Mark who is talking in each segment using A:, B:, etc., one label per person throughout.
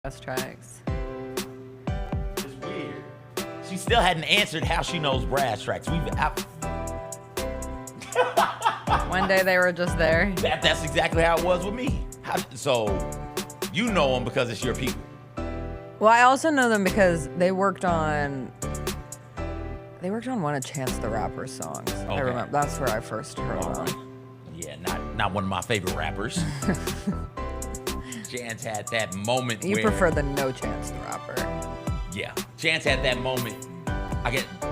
A: Brass tracks.
B: It's weird. She still hadn't answered how she knows brass tracks.
A: One day they were just there.
B: That's exactly how it was with me. So you know them because it's your people.
A: Well, I also know them because they worked on one of Chance the Rapper's songs.
B: Okay.
A: I remember that's where I first heard them.
B: Yeah, not one of my favorite rappers. Chance had that moment
A: You prefer the No Chance the Rapper.
B: Yeah, Chance had that moment.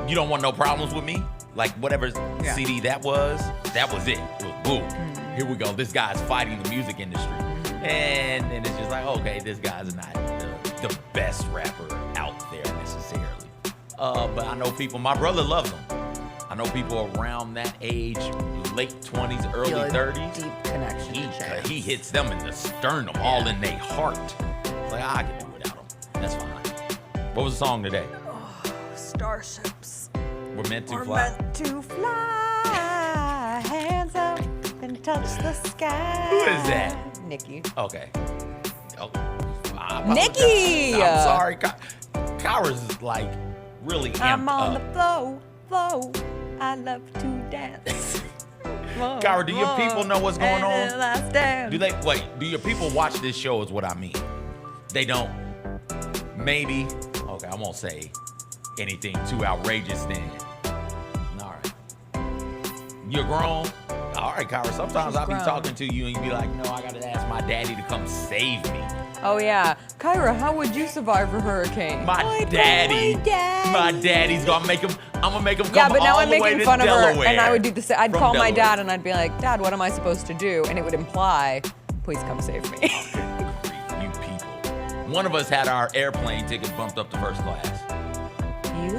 B: You don't want no problems with me? Like whatever CD that was it. It was boom. Mm-hmm. Here we go. This guy's fighting the music industry. And then it's just like, okay, this guy's not the best rapper out there necessarily. But I know people, my brother loves them. I know people around that age, late 20s, early 30s.
A: Deep connection to Chance.
B: He hits them in the sternum, all in their heart. It's like, I can do without him. That's fine. What was the song today?
A: Oh, Starships.
B: We're meant to
A: We're
B: fly.
A: meant to fly. Hands up and touch the sky.
B: Who is that?
A: Nikki.
B: Okay. Oh, I apologize.
A: Nikki!
B: I'm sorry. Kyra's is like really amped
A: I'm on
B: up.
A: the flow. I love to dance.
B: Kyra, do your people know what's going on?
A: Do
B: Do your people watch this show is what I mean? They don't? Maybe? Okay, I won't say anything too outrageous then. All right. You're grown? All right, Kyra, sometimes I'll be talking to you and you be like, no, I gotta ask my daddy to come save me.
A: Oh yeah. Kyra, how would you survive a hurricane?
B: My daddy's gonna make him, I'm gonna make him come all the way to Delaware.
A: Yeah, but now I'm making fun of her, and I would do the same. I'd call my dad and I'd be like, Dad, what am I supposed to do? And it would imply, please come save me.
B: You people. One of us had our airplane ticket bumped up to first class.
A: You?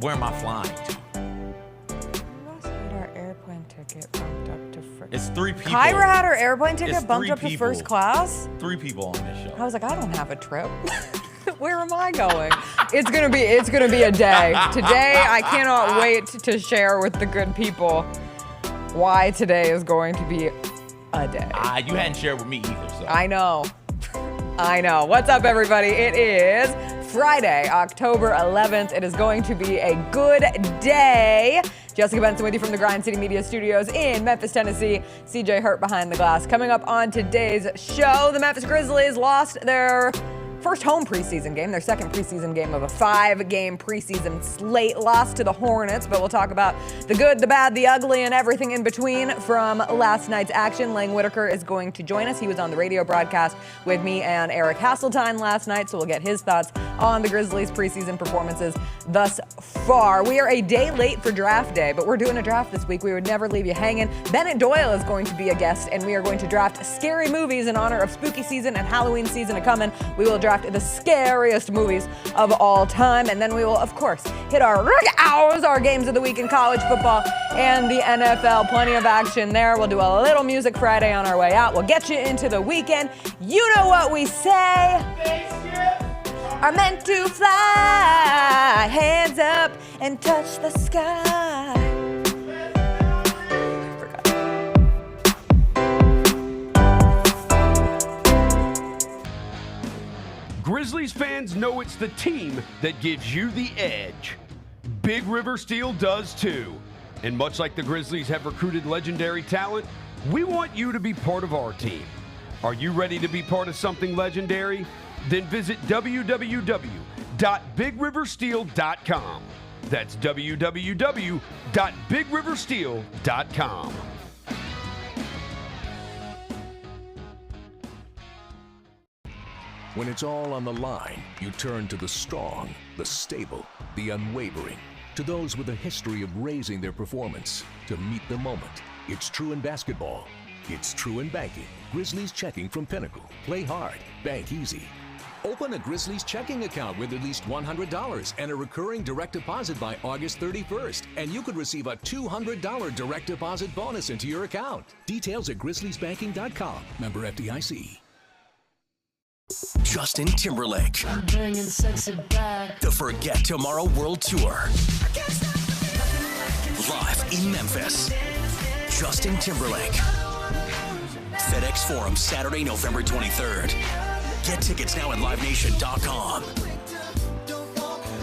B: Where am I flying to?
A: Ticket bumped up to first.
B: It's 3 people.
A: Kyra had her airplane ticket
B: It's
A: bumped
B: 3
A: up to
B: people.
A: first class?
B: 3 people on this show.
A: I was like, I don't have a trip. Where am I going? It's gonna be a day. Today, I cannot wait to share with the good people why today is going to be a day.
B: You hadn't shared with me either, so.
A: I know. What's up, everybody? It is Friday, October 11th. It is going to be a good day. Jessica Benson with you from the Grind City Media Studios in Memphis, Tennessee. CJ Hurt behind the glass. Coming up on today's show, the Memphis Grizzlies lost their first home preseason game, their second preseason game of a 5-game preseason slate. Lost to the Hornets, but we'll talk about the good, the bad, the ugly, and everything in between from last night's action. Lang Whitaker is going to join us. He was on the radio broadcast with me and Eric Hasseltine last night, so we'll get his thoughts on the Grizzlies' preseason performances thus far. We are a day late for draft day, but we're doing a draft this week. We would never leave you hanging. Bennett Doyle is going to be a guest, and we are going to draft scary movies in honor of spooky season and Halloween season a-coming. We will draft the scariest movies of all time, and then we will, of course, hit our RAGGOWs, our games of the week in college football and the NFL. Plenty of action there. We'll do a little Music Friday on our way out. We'll get you into the weekend. You know what we say. Are meant to fly, hands up and touch the sky.
C: Grizzlies fans know it's the team that gives you the edge. Big River Steel does too. And much like the Grizzlies have recruited legendary talent, we want you to be part of our team. Are you ready to be part of something legendary? Then visit www.bigriversteel.com. That's www.bigriversteel.com.
D: When it's all on the line, you turn to the strong, the stable, the unwavering. To those with a history of raising their performance, to meet the moment. It's true in basketball. It's true in banking. Grizzlies Checking from Pinnacle. Play hard. Bank easy.
E: Open a Grizzlies checking account with at least $100 and a recurring direct deposit by August 31st, and you could receive a $200 direct deposit bonus into your account.
D: Details at grizzliesbanking.com. Member FDIC.
E: Justin Timberlake.
F: I'm bringing sexy back.
E: The Forget Tomorrow World Tour. Live in Memphis. Justin Timberlake. FedEx Forum, Saturday, November 23rd.
G: Get tickets now at LiveNation.com.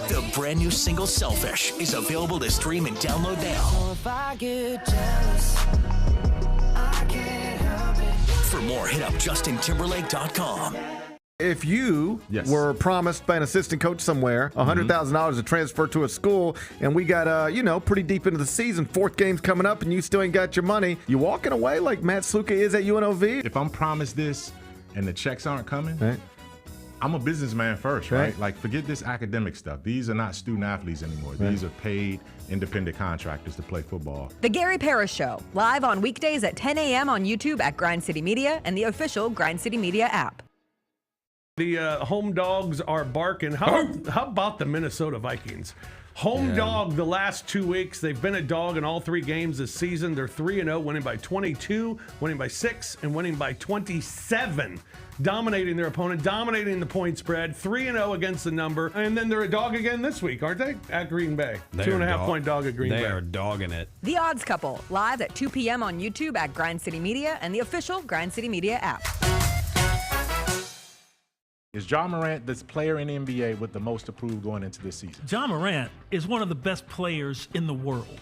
G: The brand new single Selfish is available to stream and download now.
F: If I get jealous, I can't help it.
G: For more, hit up JustinTimberlake.com.
H: If you were promised by an assistant coach somewhere $100,000 to transfer to a school, and we got, pretty deep into the season, fourth game's coming up, and you still ain't got your money, you walking away like Matt Sluka is at UNLV?
I: If I'm promised this and the checks aren't coming,
H: right.
I: I'm a businessman first, right? Like, forget this academic stuff. These are not student athletes anymore.
H: Right.
I: These are paid independent contractors to play football.
A: The Gary Parrish Show, live on weekdays at 10 a.m. on YouTube at Grind City Media and the official Grind City Media app.
J: The home dogs are barking. How about the Minnesota Vikings? Home dog the last 2 weeks. They've been a dog in all 3 games this season. They're 3-0, winning by 22, winning by 6, and winning by 27. Dominating their opponent, dominating the point spread, 3-0 against the number. And then they're a dog again this week, aren't they? At Green Bay. 2.5 point dog at Green Bay.
K: They are dogging it.
A: The Odds Couple, live at 2 p.m. on YouTube at Grind City Media and the official Grind City Media app.
I: Is Ja Morant the player in the NBA with the most approved going into this season?
L: Ja Morant is one of the best players in the world.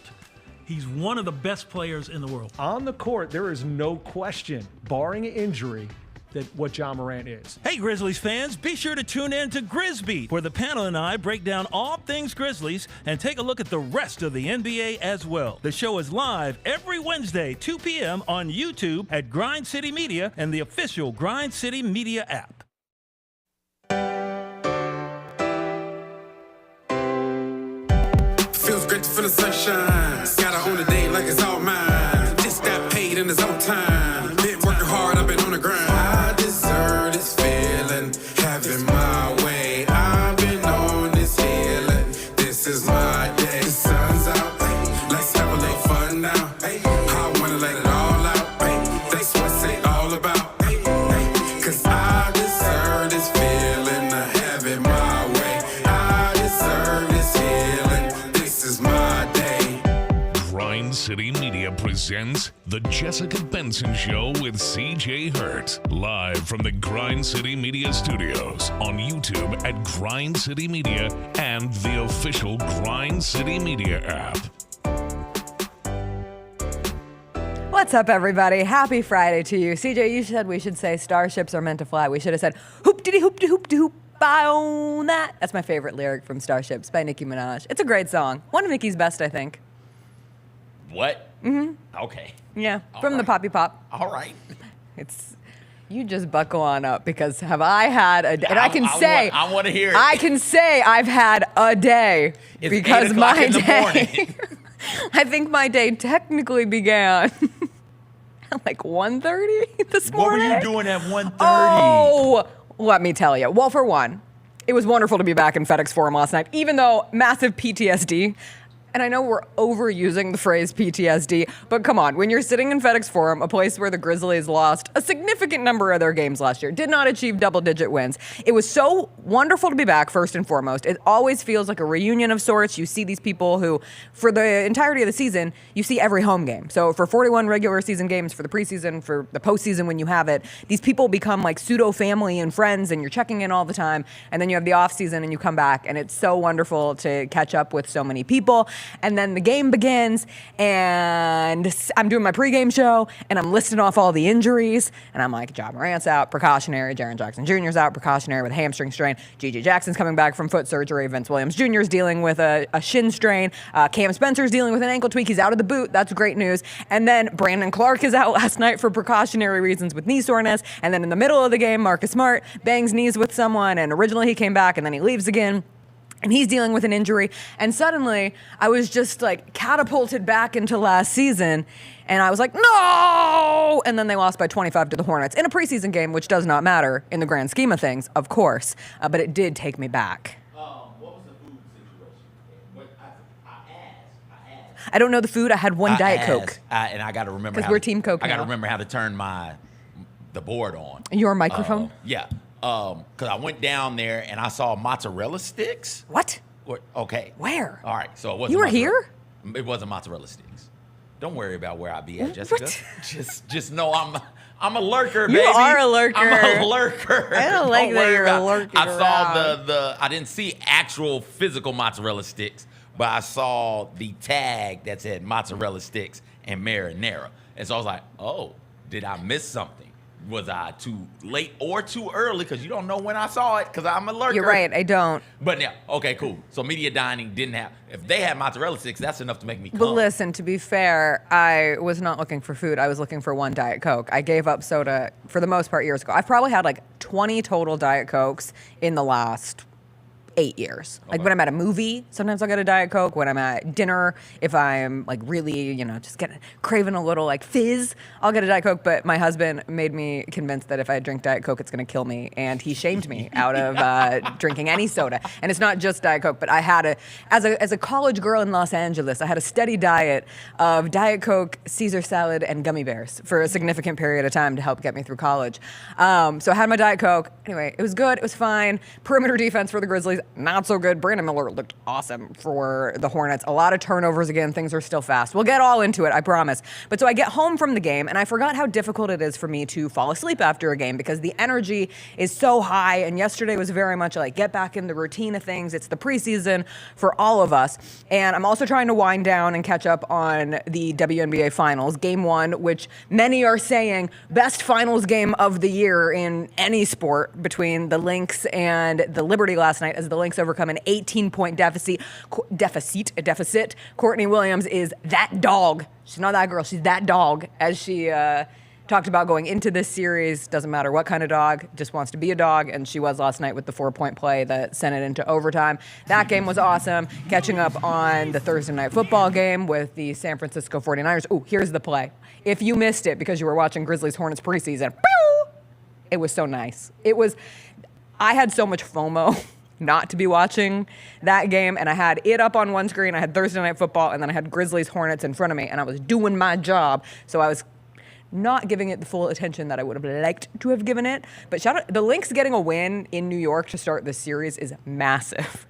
L: He's one of the best players in the world.
M: On the court, there is no question, barring injury, that what Ja Morant is.
L: Hey, Grizzlies fans, be sure to tune in to Grizzbeat, where the panel and I break down all things Grizzlies and take a look at the rest of the NBA as well. The show is live every Wednesday, 2 p.m. on YouTube at Grind City Media and the official Grind City Media app.
N: Feels great to feel the sunshine. Gotta own the day like it's all mine. Just got paid in his own time. Been working hard, I've been on the grind. I deserve this feeling, having my way. I've been on this healing. This is my day. The sun's out, let's have a little fun now. I wanna let it all out. That's what it's all about. Cause I deserve this feeling, having my way. I deserve this healing. This is my day.
O: Grind City Media presents The Jessica Benson Show with CJ Hurt. Live from the Grind City Media studios on YouTube at Grind City Media and the official Grind City Media app.
A: What's up, everybody? Happy Friday to you. CJ, you said we should say starships are meant to fly. We should have said hoop-diddy-hoop-de-hoop-de-hoop. I own that. That's my favorite lyric from Starships by Nicki Minaj. It's a great song. One of Nicki's best, I think.
B: What?
A: Mm-hmm.
B: Okay.
A: Yeah, from the Poppy Pop.
B: All right.
A: It's you just buckle on up because have I had a day? And I
B: want to hear it.
A: I can say I've had a day
B: It's
A: because
B: 8
A: my
B: o'clock in the
A: day.
B: morning.
A: I think my day technically began at like 1:30 this morning.
B: What were you doing at 1:30?
A: Oh, let me tell you. Well, for one, it was wonderful to be back in FedEx Forum last night, even though massive PTSD. And I know we're overusing the phrase PTSD, but come on, when you're sitting in FedEx Forum, a place where the Grizzlies lost a significant number of their games last year, did not achieve double-digit wins. It was so wonderful to be back, first and foremost. It always feels like a reunion of sorts. You see these people who, for the entirety of the season, you see every home game. So for 41 regular season games, for the preseason, for the postseason when you have it, these people become like pseudo-family and friends, and you're checking in all the time. And then you have the off-season, and you come back, and it's so wonderful to catch up with so many people. And then the game begins, and I'm doing my pregame show, and I'm listing off all the injuries, and I'm like, Ja Morant's out, precautionary. Jaren Jackson Jr.'s out, precautionary with a hamstring strain. G.J. Jackson's coming back from foot surgery. Vince Williams Jr. is dealing with a shin strain. Cam Spencer's dealing with an ankle tweak. He's out of the boot. That's great news. And then Brandon Clark is out last night for precautionary reasons with knee soreness. And then in the middle of the game, Marcus Smart bangs knees with someone, and originally he came back, and then he leaves again. And he's dealing with an injury. And suddenly, I was just like catapulted back into last season. And I was like, no! And then they lost by 25 to the Hornets in a preseason game, which does not matter in the grand scheme of things, of course. But it did take me back.
B: What was the food situation? I asked.
A: I don't know the food. I had one Diet Coke.
B: And I got to remember.
A: Because we're Team Coke
B: I got to
A: now.
B: remember how to turn the board on.
A: Your microphone?
B: Yeah. Because I went down there and I saw mozzarella sticks.
A: What?
B: Okay.
A: Where?
B: All right. So it wasn't.
A: You were
B: mozzarella.
A: here?
B: It wasn't mozzarella sticks. Don't worry about where I be at, Jessica.
A: What?
B: Just know I'm a lurker,
A: You
B: baby.
A: are a lurker.
B: I'm a lurker.
A: I don't like that
B: worry
A: you're
B: about it.
A: lurking
B: I saw
A: around.
B: I didn't see actual physical mozzarella sticks, but I saw the tag that said mozzarella sticks and marinara. And so I was like, oh, did I miss something? Was I too late or too early? Because you don't know when I saw it, because I'm a lurker.
A: You're right, I don't.
B: But yeah, okay, cool. So media dining didn't have, if they had mozzarella sticks, that's enough to make me come.
A: But listen, to be fair, I was not looking for food. I was looking for one Diet Coke. I gave up soda for the most part years ago. I've probably had like 20 total Diet Cokes in the last 8 years. Like when I'm at a movie, sometimes I'll get a Diet Coke. When I'm at dinner, if I'm like really, just craving a little like fizz, I'll get a Diet Coke. But my husband made me convinced that if I drink Diet Coke, it's going to kill me. And he shamed me out of drinking any soda. And it's not just Diet Coke, but I had as a college girl in Los Angeles, I had a steady diet of Diet Coke, Caesar salad, and gummy bears for a significant period of time to help get me through college. So I had my Diet Coke. Anyway, it was good. It was fine. Perimeter defense for the Grizzlies. Not so good. Brandon Miller looked awesome for the Hornets. A lot of turnovers again. Things are still fast. We'll get all into it, I promise. But so I get home from the game, and I forgot how difficult it is for me to fall asleep after a game because the energy is so high. And yesterday was very much like get back in the routine of things. It's the preseason for all of us. And I'm also trying to wind down and catch up on the WNBA Finals, Game 1, which many are saying best finals game of the year in any sport between the Lynx and the Liberty last night as the Lynx overcome an 18-point deficit. Courtney Williams is that dog. She's not that girl. She's that dog. As she talked about going into this series, doesn't matter what kind of dog, just wants to be a dog, and she was last night with the 4-point play that sent it into overtime. That game was awesome. Catching up on the Thursday night football game with the San Francisco 49ers. Ooh, here's the play. If you missed it because you were watching Grizzlies-Hornets preseason, it was so nice. I had so much FOMO not to be watching that game, and I had it up on one screen. I had Thursday night football, and then I had Grizzlies-Hornets in front of me, and I was doing my job, so I was not giving it the full attention that I would have liked to have given it. But shout out, the Lynx getting a win in New York to start this series is massive.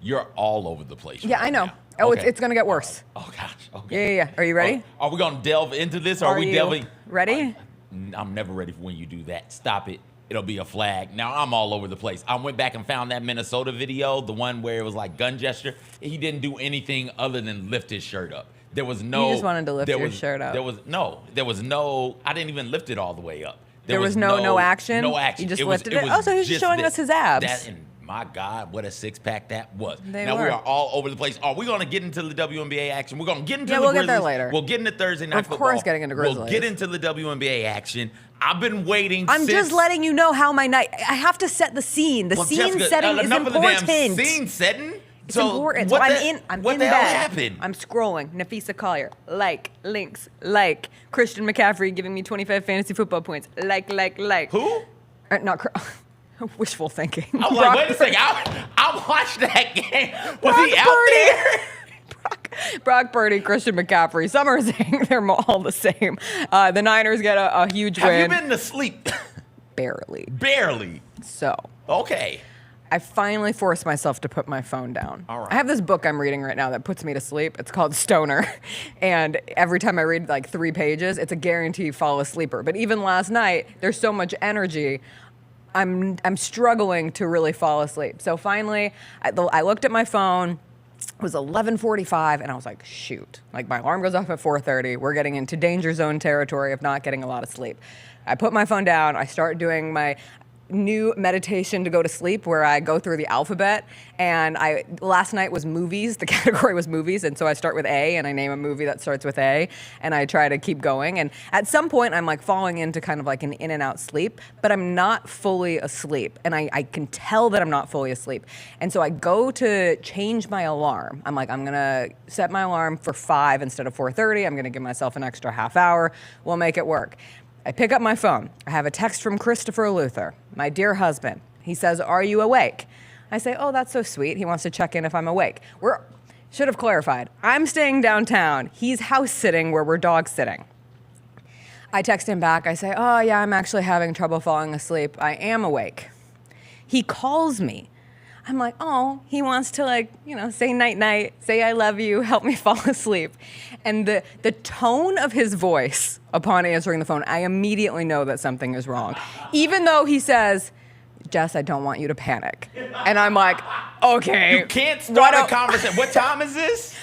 B: You're all over the place.
A: Yeah,
B: right
A: I know.
B: now.
A: Oh,
B: Okay.
A: it's going to get worse.
B: Oh, gosh. Okay.
A: Yeah. Are you ready?
B: Are we going to delve into this? Or are we
A: you
B: delving?
A: ready?
B: I'm never ready for when you do that. Stop it. It'll be a flag. Now, I'm all over the place. I went back and found that Minnesota video, the one where it was like gun gesture. He didn't do anything other than lift his shirt up. There was no...
A: You just wanted to lift your shirt up.
B: There was no... I didn't even lift it all the way up.
A: There was no action?
B: No action.
A: You just
B: was-
A: lifted it?
B: was
A: Oh, so he was just showing us his abs.
B: And my God, what a six-pack that was.
A: They
B: now, we
A: were.
B: are all over the place. Are we going to get into the WNBA action? We're going to get into
A: Yeah,
B: the
A: we'll get
B: Grizzlies.
A: there later.
B: We'll get into Thursday night
A: Of
B: football.
A: course getting into Grizzlies.
B: We'll get into the WNBA action. I've been waiting
A: I'm
B: since...
A: just letting you know how my night... I have to set the scene. The scene
B: Jessica,
A: setting is
B: enough
A: important.
B: of the damn scene setting.
A: It's important. So
B: What
A: I'm
B: what
A: in
B: the
A: bed.
B: hell happened?
A: I'm scrolling. Nafisa Collier, Lynx, Christian McCaffrey giving me 25 fantasy football points,
B: Who?
A: Not wishful thinking.
B: I was like, wait a second. I watched that game. Was he out there?
A: Brock Purdy, Christian McCaffrey. Some are saying they're all the same. The Niners get a huge win.
B: Have you been to sleep?
A: Barely.
B: Barely.
A: So.
B: Okay.
A: I finally forced myself to put my phone down.
B: All right.
A: I have this book I'm reading right now that puts me to sleep. It's called Stoner. And every time I read like 3 pages, it's a guarantee fall asleeper. But even last night, there's so much energy. I'm struggling to really fall asleep. So finally, I looked at my phone. It was 11:45, and I was like, shoot. Like, my alarm goes off at 4:30. We're getting into danger zone territory of not getting a lot of sleep. I put my phone down. I start doing my new meditation to go to sleep where I go through the alphabet, and last night was movies. The category was movies, and so I start with A, and I name a movie that starts with A, and I try to keep going. And at some point, I'm like falling into kind of like an in and out sleep, but I'm not fully asleep, and I can tell that I'm not fully asleep. And so I go to change my alarm. I'm like, I'm gonna set my alarm for 5 instead of 4:30. I'm gonna give myself an extra half hour. We'll make it work. I pick up my phone. I have a text from Christopher Luther, my dear husband. He says, "Are you awake?" I say, "Oh, that's so sweet. He wants to check in if I'm awake." Should have clarified. I'm staying downtown. He's house sitting where we're dog sitting. I text him back. I say, "Oh, yeah, I'm actually having trouble falling asleep. I am awake." He calls me. I'm like, oh, he wants to like, say night-night, say I love you, help me fall asleep. And the tone of his voice upon answering the phone, I immediately know that something is wrong. Even though he says, Jess, I don't want you to panic. And I'm like, okay.
B: You can't start a conversation. What time is this?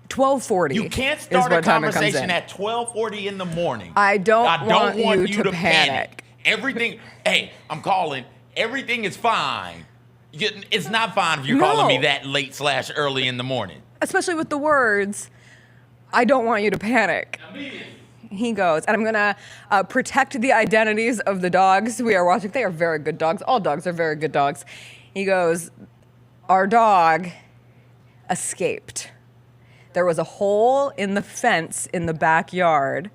A: 12:40.
B: You can't start a conversation at 12:40 in the morning.
A: I don't want you to panic.
B: Everything, hey, I'm calling. Everything is fine. It's not fine if you're calling me that late / early in the morning.
A: Especially with the words, I don't want you to panic. He goes, and I'm going to protect the identities of the dogs we are watching. They are very good dogs. All dogs are very good dogs. He goes, our dog escaped. There was a hole in the fence in the backyard,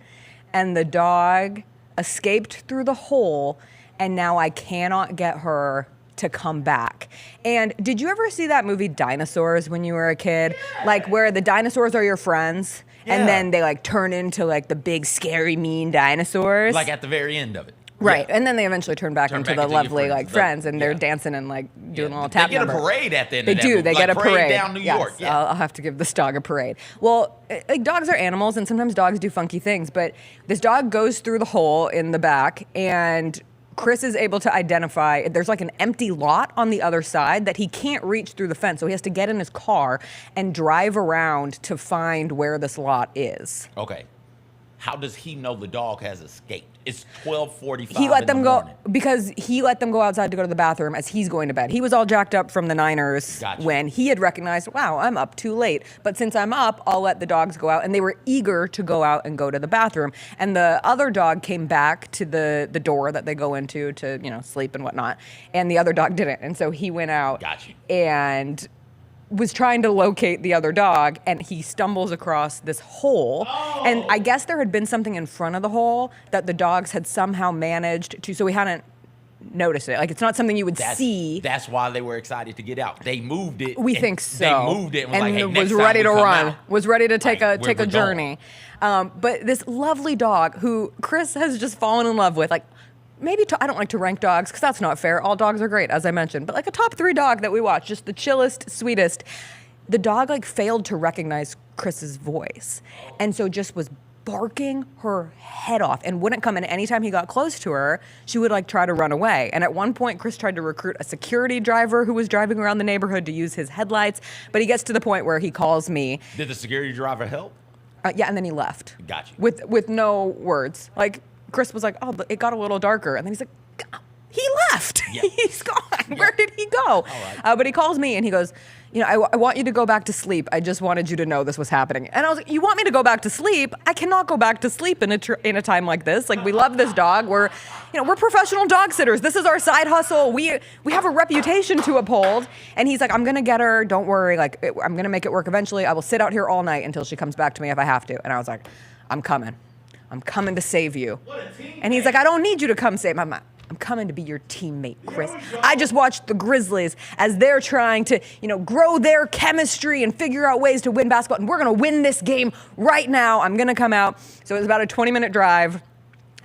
A: and the dog escaped through the hole, and now I cannot get her to come back. And did you ever see that movie Dinosaurs when you were a kid? Like where the dinosaurs are your friends and then they like turn into like the big scary mean dinosaurs?
B: Like at the very end of it.
A: Right. And then they eventually turn back into the lovely like friends and they're dancing and like doing a little tap number.
B: They get a parade at the end
A: of
B: that
A: They do.
B: movie.
A: They
B: like
A: get a parade.
B: down New York.
A: Yeah. I'll have to give this dog a parade. Well, like dogs are animals and sometimes dogs do funky things, but this dog goes through the hole in the back and Chris is able to identify, there's like an empty lot on the other side that he can't reach through the fence. So he has to get in his car and drive around to find where this lot is.
B: Okay. How does he know the dog has escaped? It's 12:45.
A: He let them go
B: morning.
A: because he let them go outside to go to the bathroom as he's going to bed. He was all jacked up from the Niners when he had recognized, wow, I'm up too late. But since I'm up, I'll let the dogs go out. And they were eager to go out and go to the bathroom. And the other dog came back to the door that they go into to, sleep and whatnot. And the other dog didn't. And so he went out and was trying to locate the other dog, and he stumbles across this hole. And I guess there had been something in front of the hole that the dogs had somehow managed to, so we hadn't noticed it. Like, it's not something you would see.
B: That's why they were excited to get out. They moved it.
A: We think so.
B: They moved it and was like, hey, next
A: was
B: time
A: ready
B: we
A: to
B: come
A: run.
B: out,
A: Was ready to take a
B: we're
A: journey. But this lovely dog who Chris has just fallen in love with, like, maybe I don't like to rank dogs because that's not fair. All dogs are great, as I mentioned. But like a top 3 dog that we watch, just the chillest, sweetest. The dog like failed to recognize Chris's voice. And so just was barking her head off and wouldn't come in. Anytime he got close to her, she would like try to run away. And at one point, Chris tried to recruit a security driver who was driving around the neighborhood to use his headlights. But he gets to the point where he calls me.
B: Did the security driver help?
A: Yeah, and then he left.
B: Got you.
A: With no words. Like, Chris was like, oh, it got a little darker. And then he's like, he left. Yeah. He's gone. Yeah. Where did he go? But he calls me and he goes, I want you to go back to sleep. I just wanted you to know this was happening. And I was like, you want me to go back to sleep? I cannot go back to sleep in a time like this. Like, we love this dog. We're professional dog sitters. This is our side hustle. We have a reputation to uphold. And he's like, I'm going to get her. Don't worry. Like, I'm going to make it work eventually. I will sit out here all night until she comes back to me if I have to. And I was like, I'm coming. I'm coming to save you. And he's like, I don't need you to come save me. I'm coming to be your teammate, Chris. I just watched the Grizzlies as they're trying to, grow their chemistry and figure out ways to win basketball. And we're going to win this game right now. I'm going to come out. So it was about a 20-minute drive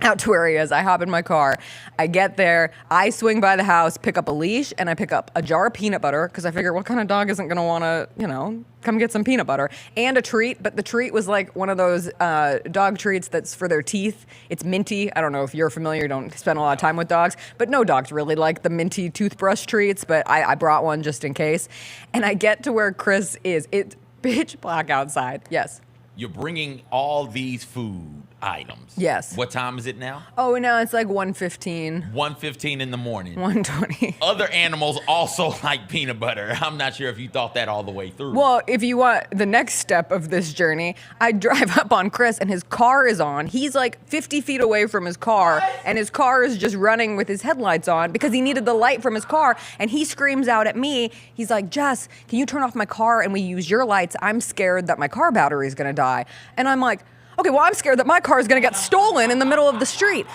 A: out to where he is. I hop in my car. I get there. I swing by the house, pick up a leash, and I pick up a jar of peanut butter because I figure what kind of dog isn't going to want to, come get some peanut butter, and a treat. But the treat was like one of those dog treats that's for their teeth. It's minty. I don't know if you're familiar. Don't spend a lot of time with dogs, but no dogs really like the minty toothbrush treats. But I brought one just in case. And I get to where Chris is. It's pitch black outside. Yes.
B: You're bringing all these food items.
A: Yes.
B: What time is it now?
A: Oh, no, it's like 1:15.
B: 1:15 in the morning.
A: 1:20.
B: Other animals also like peanut butter. I'm not sure if you thought that all the way through.
A: Well, if you want the next step of this journey, I drive up on Chris and his car is on. He's like 50 feet away from his car and his car is just running with his headlights on because he needed the light from his car. And he screams out at me. He's like, Jess, can you turn off my car and we use your lights? I'm scared that my car battery is going to die. And I'm like, okay, well, I'm scared that my car is going to get stolen in the middle of the street.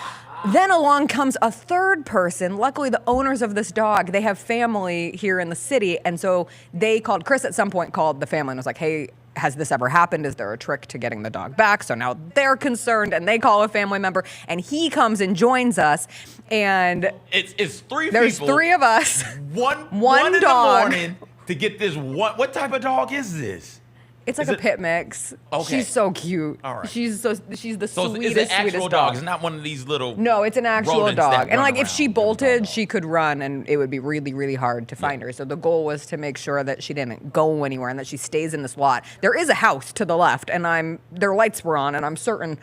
A: Then along comes a third person. Luckily, the owners of this dog, they have family here in the city. And so they called, Chris at some point called the family and was like, hey, has this ever happened? Is there a trick to getting the dog back? So now they're concerned, and they call a family member, and he comes and joins us. And
B: it's three
A: there's
B: people.
A: There's 3 of us.
B: One in
A: dog.
B: the morning to get this. What type of dog is this?
A: It's like a pit mix.
B: Okay.
A: She's so cute.
B: All right.
A: She's the
B: So
A: sweetest,
B: is it actual
A: sweetest
B: dog? It's not one of these little.
A: No, it's an actual
B: rodents
A: dog.
B: that
A: And
B: run
A: like if she
B: around.
A: bolted, she could run, and it would be really, really hard to find her. So the goal was to make sure that she didn't go anywhere and that she stays in this lot. There is a house to the left, and their lights were on, and I'm certain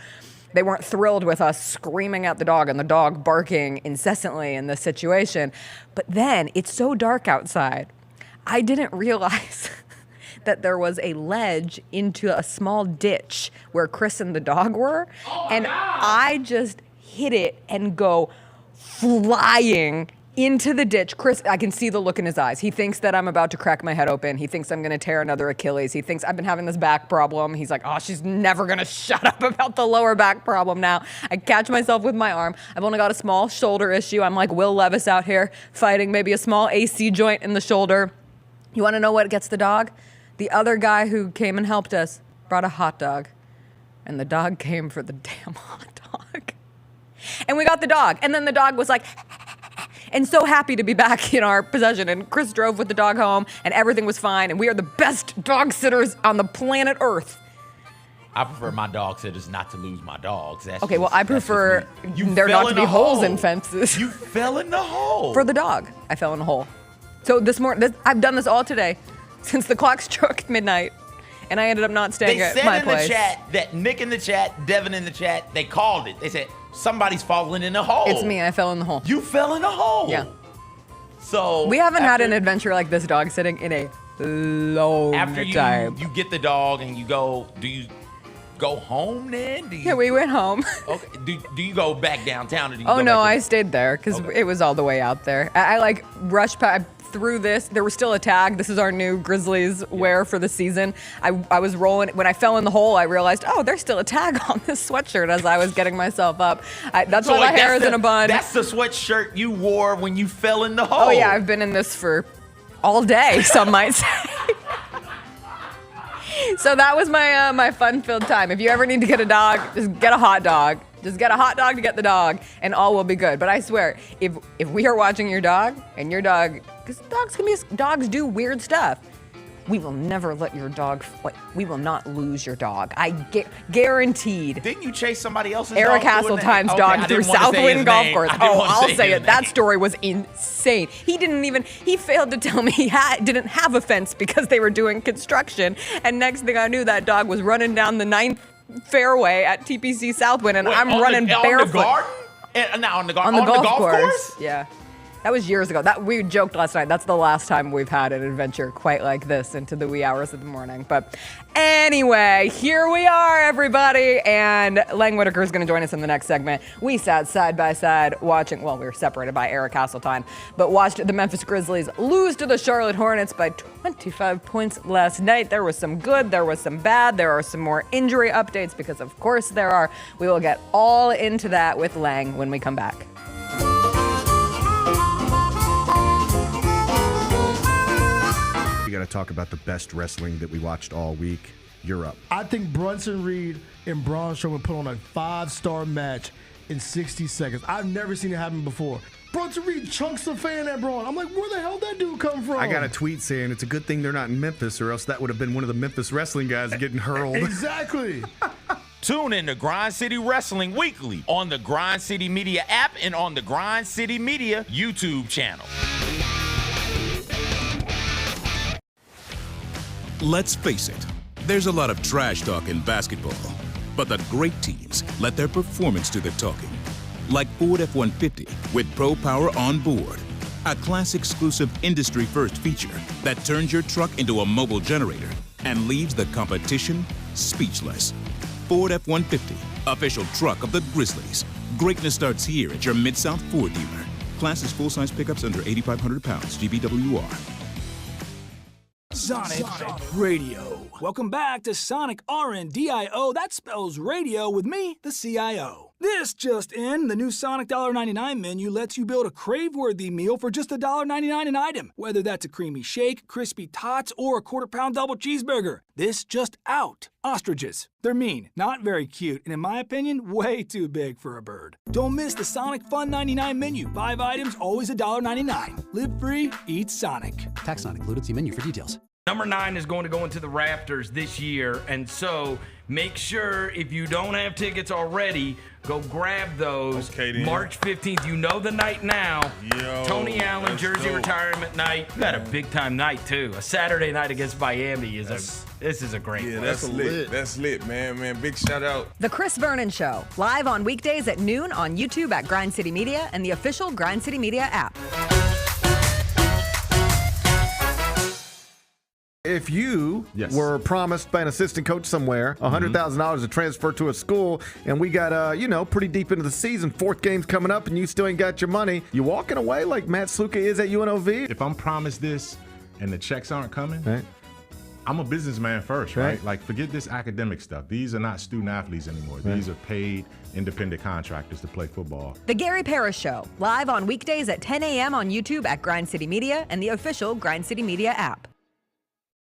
A: they weren't thrilled with us screaming at the dog and the dog barking incessantly in this situation. But then it's so dark outside, I didn't realize that there was a ledge into a small ditch where Chris and the dog were. And I just hit it and go flying into the ditch. Chris, I can see the look in his eyes. He thinks that I'm about to crack my head open. He thinks I'm going to tear another Achilles. He thinks I've been having this back problem. He's like, oh, she's never going to shut up about the lower back problem now. I catch myself with my arm. I've only got a small shoulder issue. I'm like Will Levis out here fighting maybe a small AC joint in the shoulder. You want to know what gets the dog? The other guy who came and helped us brought a hot dog, and the dog came for the damn hot dog. And we got the dog, and then the dog was like, and so happy to be back in our possession. And Chris drove with the dog home, and everything was fine, and we are the best dog sitters on the planet Earth.
B: I prefer my dog sitters not to lose my dogs.
A: Okay, well, I prefer there not to be holes in fences.
B: You fell in the hole.
A: For the dog, I fell in a hole. So this morning, I've done this all today. Since the clock struck midnight, and I ended up not staying at my place.
B: They said in the chat that Nick in the chat, Devin in the chat, they called it. They said, somebody's falling in the hole.
A: It's me. I fell in the hole.
B: You fell in the hole?
A: Yeah.
B: So
A: we haven't had an adventure like this dog sitting in a long
B: after
A: time.
B: you get the dog and you go, do you go home then?
A: Yeah, we went home.
B: Okay. Do you go back downtown? Or do you
A: Oh,
B: go
A: no,
B: back
A: I stayed there because it was all the way out there. I like rushed past. Through this, there was still a tag. This is our new Grizzlies wear for the season. I was rolling. When I fell in the hole, I realized, oh, there's still a tag on this sweatshirt as I was getting myself up. That's why my hair is in a bun.
B: That's the sweatshirt you wore when you fell in the hole.
A: Oh, yeah, I've been in this for all day, some might say. So that was my my fun-filled time. If you ever need to get a dog, just get a hot dog. Just get a hot dog to get the dog, and all will be good. But I swear, if we are watching your dog, and your dog, because dogs do weird stuff, we will never let your dog. We will not lose your dog. I guaranteed.
B: Didn't you chase somebody else's
A: Eric
B: dog?
A: Hasseltine's dog through Southwind Golf Course. Oh, I'll say it. That story was insane. He failed to tell me he didn't have a fence because they were doing construction. And next thing I knew, that dog was running down the 9th fairway at TPC Southwind, and I'm running barefoot.
B: On the
A: golf
B: golf course?
A: Yeah. That was years ago. We joked last night. That's the last time we've had an adventure quite like this into the wee hours of the morning. But anyway, here we are, everybody. And Lang Whitaker is going to join us in the next segment. We sat side by side watching, well, we were separated by Eric Hasseltine, but watched the Memphis Grizzlies lose to the Charlotte Hornets by 25 points last night. There was some good, there was some bad, there are some more injury updates because of course there are. We will get all into that with Lang when we come back.
K: We got to talk about the best wrestling that we watched all week. You're up.
P: I think Brunson Reed and Braun Strowman put on a 5-star match in 60 seconds. I've never seen it happen before. Brunson Reed chunks the fan at Braun. I'm like, where the hell did that dude come from?
K: I got a tweet saying it's a good thing they're not in Memphis, or else that would have been one of the Memphis wrestling guys getting hurled.
P: Exactly.
B: Tune in to Grind City Wrestling weekly on the Grind City Media app and on the Grind City Media YouTube channel.
Q: Let's face it, there's a lot of trash talk in basketball, but the great teams let their performance do the talking. Like Ford F-150 with Pro Power on board, a class-exclusive industry-first feature that turns your truck into a mobile generator and leaves the competition speechless. Ford F-150, official truck of the Grizzlies. Greatness starts here at your Mid-South Ford dealer. Class is full-size pickups under 8,500 pounds, GVWR.
R: Sonic Radio. Welcome back to Sonic RNDIO. That spells radio with me, the CIO. This just in, the new Sonic $1.99 menu lets you build a crave-worthy meal for just $1.99 an item, whether that's a creamy shake, crispy tots, or a quarter-pound double cheeseburger. This just out. Ostriches. They're mean, not very cute, and in my opinion, way too big for a bird. Don't miss the Sonic Fun 99 menu. 5 items, always $1.99. Live free, eat Sonic.
S: Tax not included. See menu for details.
T: Number 9 is going to go into the rafters this year, and so make sure if you don't have tickets already, go grab those.
U: Okay, then.
T: March 15th, you know the night now.
U: Yo,
T: Tony Allen,
U: let's
T: jersey
U: go.
T: retirement night. You got a big time night too. A Saturday night against Miami is this is a great
U: Yeah,
T: one.
U: that's lit. That's lit, man. Big shout out.
A: The Chris Vernon Show, live on weekdays at noon on YouTube at Grind City Media and the official Grind City Media app.
H: If you were promised by an assistant coach somewhere $100,000 to transfer to a school, and we got, pretty deep into the season, 4th game's coming up, and you still ain't got your money, you walking away like Matt Sluka is at UNLV?
I: If I'm promised this and the checks aren't coming,
H: right.
I: I'm a businessman first, right? Like, forget this academic stuff. These are not student athletes anymore.
H: Right.
I: These are paid independent contractors to play football.
A: The Gary Parrish Show, live on weekdays at 10 a.m. on YouTube at Grind City Media and the official Grind City Media app.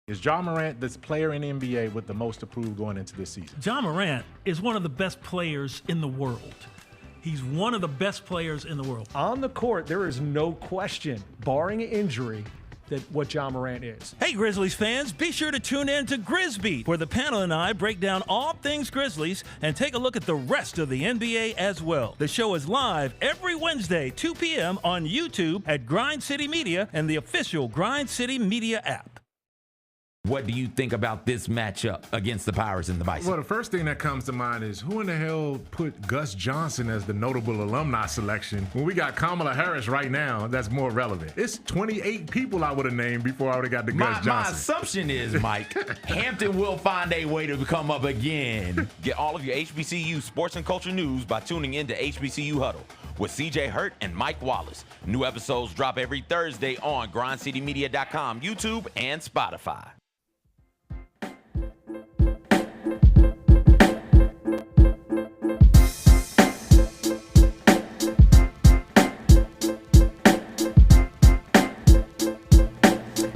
V: Is Ja Morant the player in the NBA with the most approved going into this season?
L: Ja Morant is one of the best players in the world. He's one of the best players in the world.
M: On the court, there is no question, barring injury, that what Ja Morant is.
L: Hey, Grizzlies fans, be sure to tune in to Grizzbeat, where the panel and I break down all things Grizzlies and take a look at the rest of the NBA as well. The show is live every Wednesday, 2 p.m. on YouTube at Grind City Media and the official Grind City Media app.
B: What do you think about this matchup against the Pirates and the Bison?
V: Well, the first thing that comes to mind is who in the hell put Gus Johnson as the notable alumni selection when we got Kamala Harris right now that's more relevant? It's 28 people I would have named before I would have got the Gus
B: My
V: Johnson.
B: assumption is, Mike, Hampton will find a way to come up again. Get all of your HBCU sports and culture news by tuning in to HBCU Huddle with CJ Hurt and Mike Wallace. New episodes drop every Thursday on grindcitymedia.com, YouTube, and Spotify.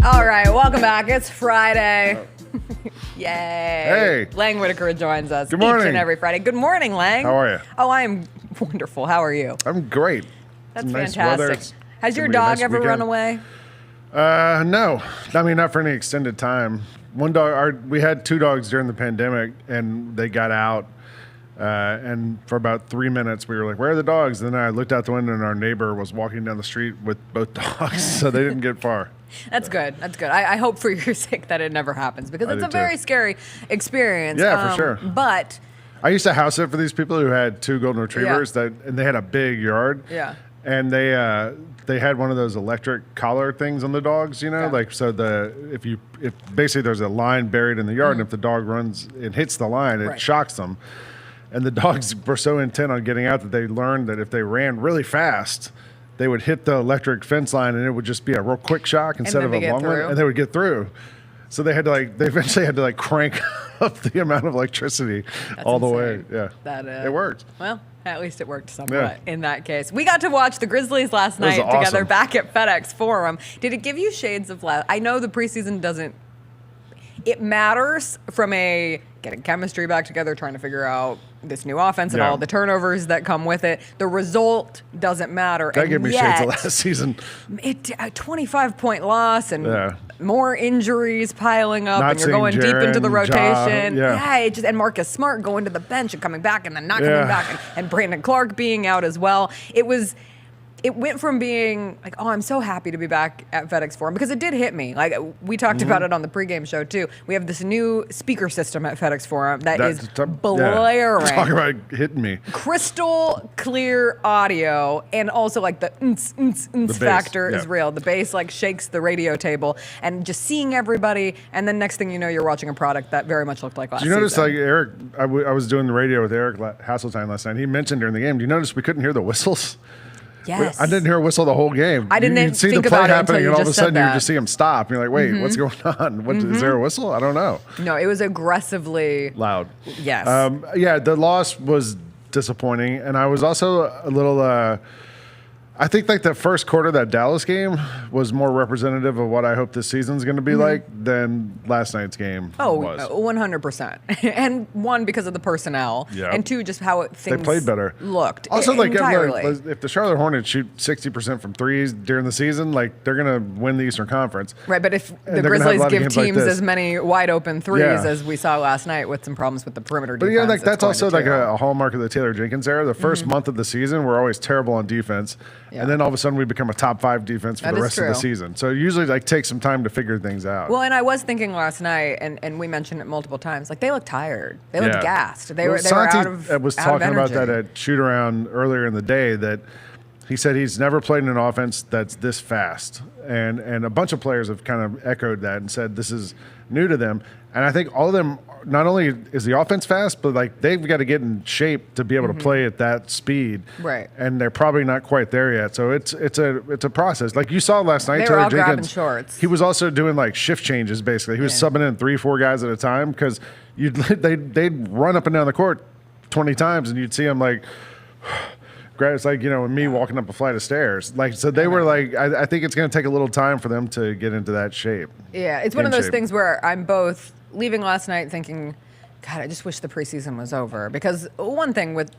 A: All right, welcome back. It's Friday. Yay.
H: Hey.
A: Lang Whitaker joins us
H: Good morning.
A: each and every Friday. Good morning, Lang.
H: How are you?
A: Oh, I am wonderful. How are you?
H: I'm great.
A: That's
H: It's nice
A: fantastic.
H: weather. It's
A: Has your
H: gonna be a
A: dog
H: nice
A: ever
H: weekend.
A: run away?
K: No. I mean, not for any extended time. One dog, we had 2 dogs during the pandemic, and they got out. And for about 3 minutes, we were like, where are the dogs? And then I looked out the window, and our neighbor was walking down the street with both dogs, so they didn't get far.
A: That's good. That's good. I hope for your sake that it never happens because
K: I
A: it's
K: do
A: a very
K: too.
A: scary experience.
K: Yeah, for sure.
A: But
K: I used to house sit for these people who had 2 golden retrievers, and they had a big yard.
A: yeah.
K: And they had one of those electric collar things on the dogs, like so if basically there's a line buried in the yard, and if the dog runs and hits the line, it
A: Right.
K: shocks them. And the dogs were so intent on getting out that they learned that if they ran really fast, they would hit the electric fence line, and it would just be a real quick shock instead
A: then
K: of
A: they
K: a
A: get
K: long one,
A: through.
K: and they would get through. So they eventually had to crank up the amount of electricity all the way. Yeah,
A: That
K: it worked.
A: Well, at least it worked somewhat in that case. We got to watch the Grizzlies last night
K: awesome.
A: together back at FedEx Forum. Did it give you shades of last? I know the preseason doesn't. It matters from a getting chemistry back together, trying to figure out this new offense and
K: Yeah.
A: all the turnovers that come with it. The result doesn't matter.
K: That
A: and
K: gave me shades
A: yet,
K: of last season.
A: A 25-point loss and
K: Yeah.
A: more injuries piling up,
K: Not
A: and you're going
K: seeing
A: deep into the
K: Jaren, Ja,
A: rotation.
K: yeah.
A: It just, and Marcus Smart going to the bench and coming back and then not coming back, and Brandon Clark being out as well. It went from being like, oh, I'm so happy to be back at FedEx Forum, because it did hit me. Like, we talked about it on the pregame show too. We have this new speaker system at FedEx Forum that is blaring.
K: Talk about hitting me.
A: Crystal clear audio, and also like the
K: bass,
A: factor
K: yeah.
A: is real. The bass like shakes the radio table, and just seeing everybody, and then next thing you know, you're watching a product that very much looked like last
K: Do you notice,
A: season.
K: like Eric, I was doing the radio with Eric Hasseltine last night. He mentioned during the game, do you notice we couldn't hear the whistles?
A: Yes.
K: I didn't hear a whistle the whole game.
A: I didn't
K: You'd see
A: think
K: the play
A: about it until
K: happening,
A: you
K: and all of a
A: just said
K: sudden you
A: that.
K: just see him stop. And you're like, wait,
A: Mhm.
K: what's going on? Is there a whistle? I don't know.
A: No, it was aggressively
K: Loud.
A: Yes.
K: Yeah, the loss was disappointing. And I was also a little I think like the first quarter of that Dallas game was more representative of what I hope this season's going to be like than last night's game was.
A: 100%. And one, because of the personnel, and two, just how things
K: they played better.
A: Looked.
K: Also,
A: entirely.
K: if the Charlotte Hornets shoot 60% from threes during the season, like they're going to win the Eastern Conference.
A: Right, but if the Grizzlies give teams as many wide open threes as we saw last night with some problems with the perimeter defense.
K: But yeah, like that's also like a hallmark of the Taylor Jenkins era. The first month of the season, we're always terrible on defense. Yeah. And then all of a sudden we become a top 5 defense for the rest of the season. So it usually like takes some time to figure things out.
A: Well, and I was thinking last night, and we mentioned it multiple times, like they looked tired. They looked gassed. They were out of
K: was talking about that at shoot around earlier in the day, that he said he's never played in an offense that's this fast. And a bunch of players have kind of echoed that and said this is new to them. And I think all of them, not only is the offense fast, but like they've got to get in shape to be able to play at that speed.
A: Right.
K: And they're probably not quite there yet. So it's a process. Like you saw last night,
A: they
K: Taylor
A: were all
K: Jenkins,
A: grabbing shorts.
K: He was also doing like shift changes basically. He was subbing in 3-4 guys at a time because they'd run up and down the court 20 times and you'd see him like it's like, me walking up a flight of stairs. Like, so they were like, I think it's going to take a little time for them to get into that shape.
A: Yeah, it's one of those things where I'm both leaving last night thinking, God, I just wish the preseason was over. Because one thing with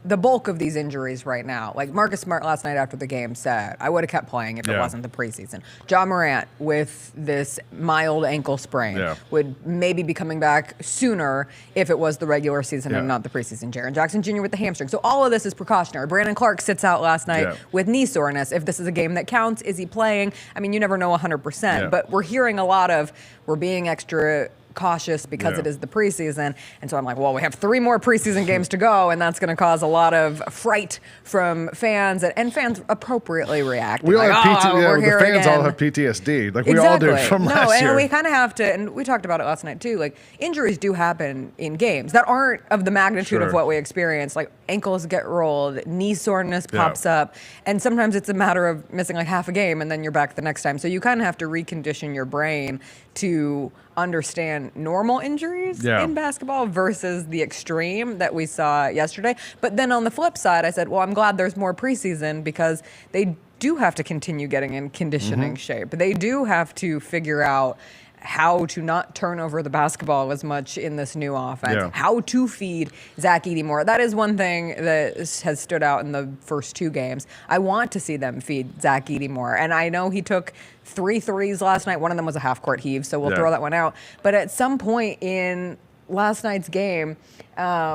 A: the bulk of these injuries right now, like Marcus Smart last night after the game said, I would have kept playing if it wasn't the preseason. Ja Morant with this mild ankle sprain would maybe be coming back sooner if it was the regular season and not the preseason. Jaren Jackson Jr. with the hamstring. So all of this is precautionary. Brandon Clark sits out last night with knee soreness. If this is a game that counts, is he playing? I mean, you never know 100%, but we're hearing a lot of, we're being extra cautious because it is the preseason. And so I'm like, well, we have 3 more preseason games to go, and that's going to cause a lot of fright from fans, and fans appropriately react.
K: We all
A: like,
K: have
A: the
K: fans all have PTSD. Like we all do from last year.
A: And we kind of have to, and we talked about it last night too, like injuries do happen in games that aren't of the magnitude of what we experience. Like ankles get rolled, knee soreness pops up, and sometimes it's a matter of missing like half a game and then you're back the next time. So you kind of have to recondition your brain to understand normal injuries in basketball versus the extreme that we saw yesterday. But then on the flip side, I said, well, I'm glad there's more preseason because they do have to continue getting in conditioning shape. They do have to figure out how to not turn over the basketball as much in this new offense, how to feed Zach Edey more. That is one thing that has stood out in the first 2 games. I want to see them feed Zach Edey more. And I know he took 3 threes last night. One of them was a half-court heave, so we'll throw that one out. But at some point in last night's game,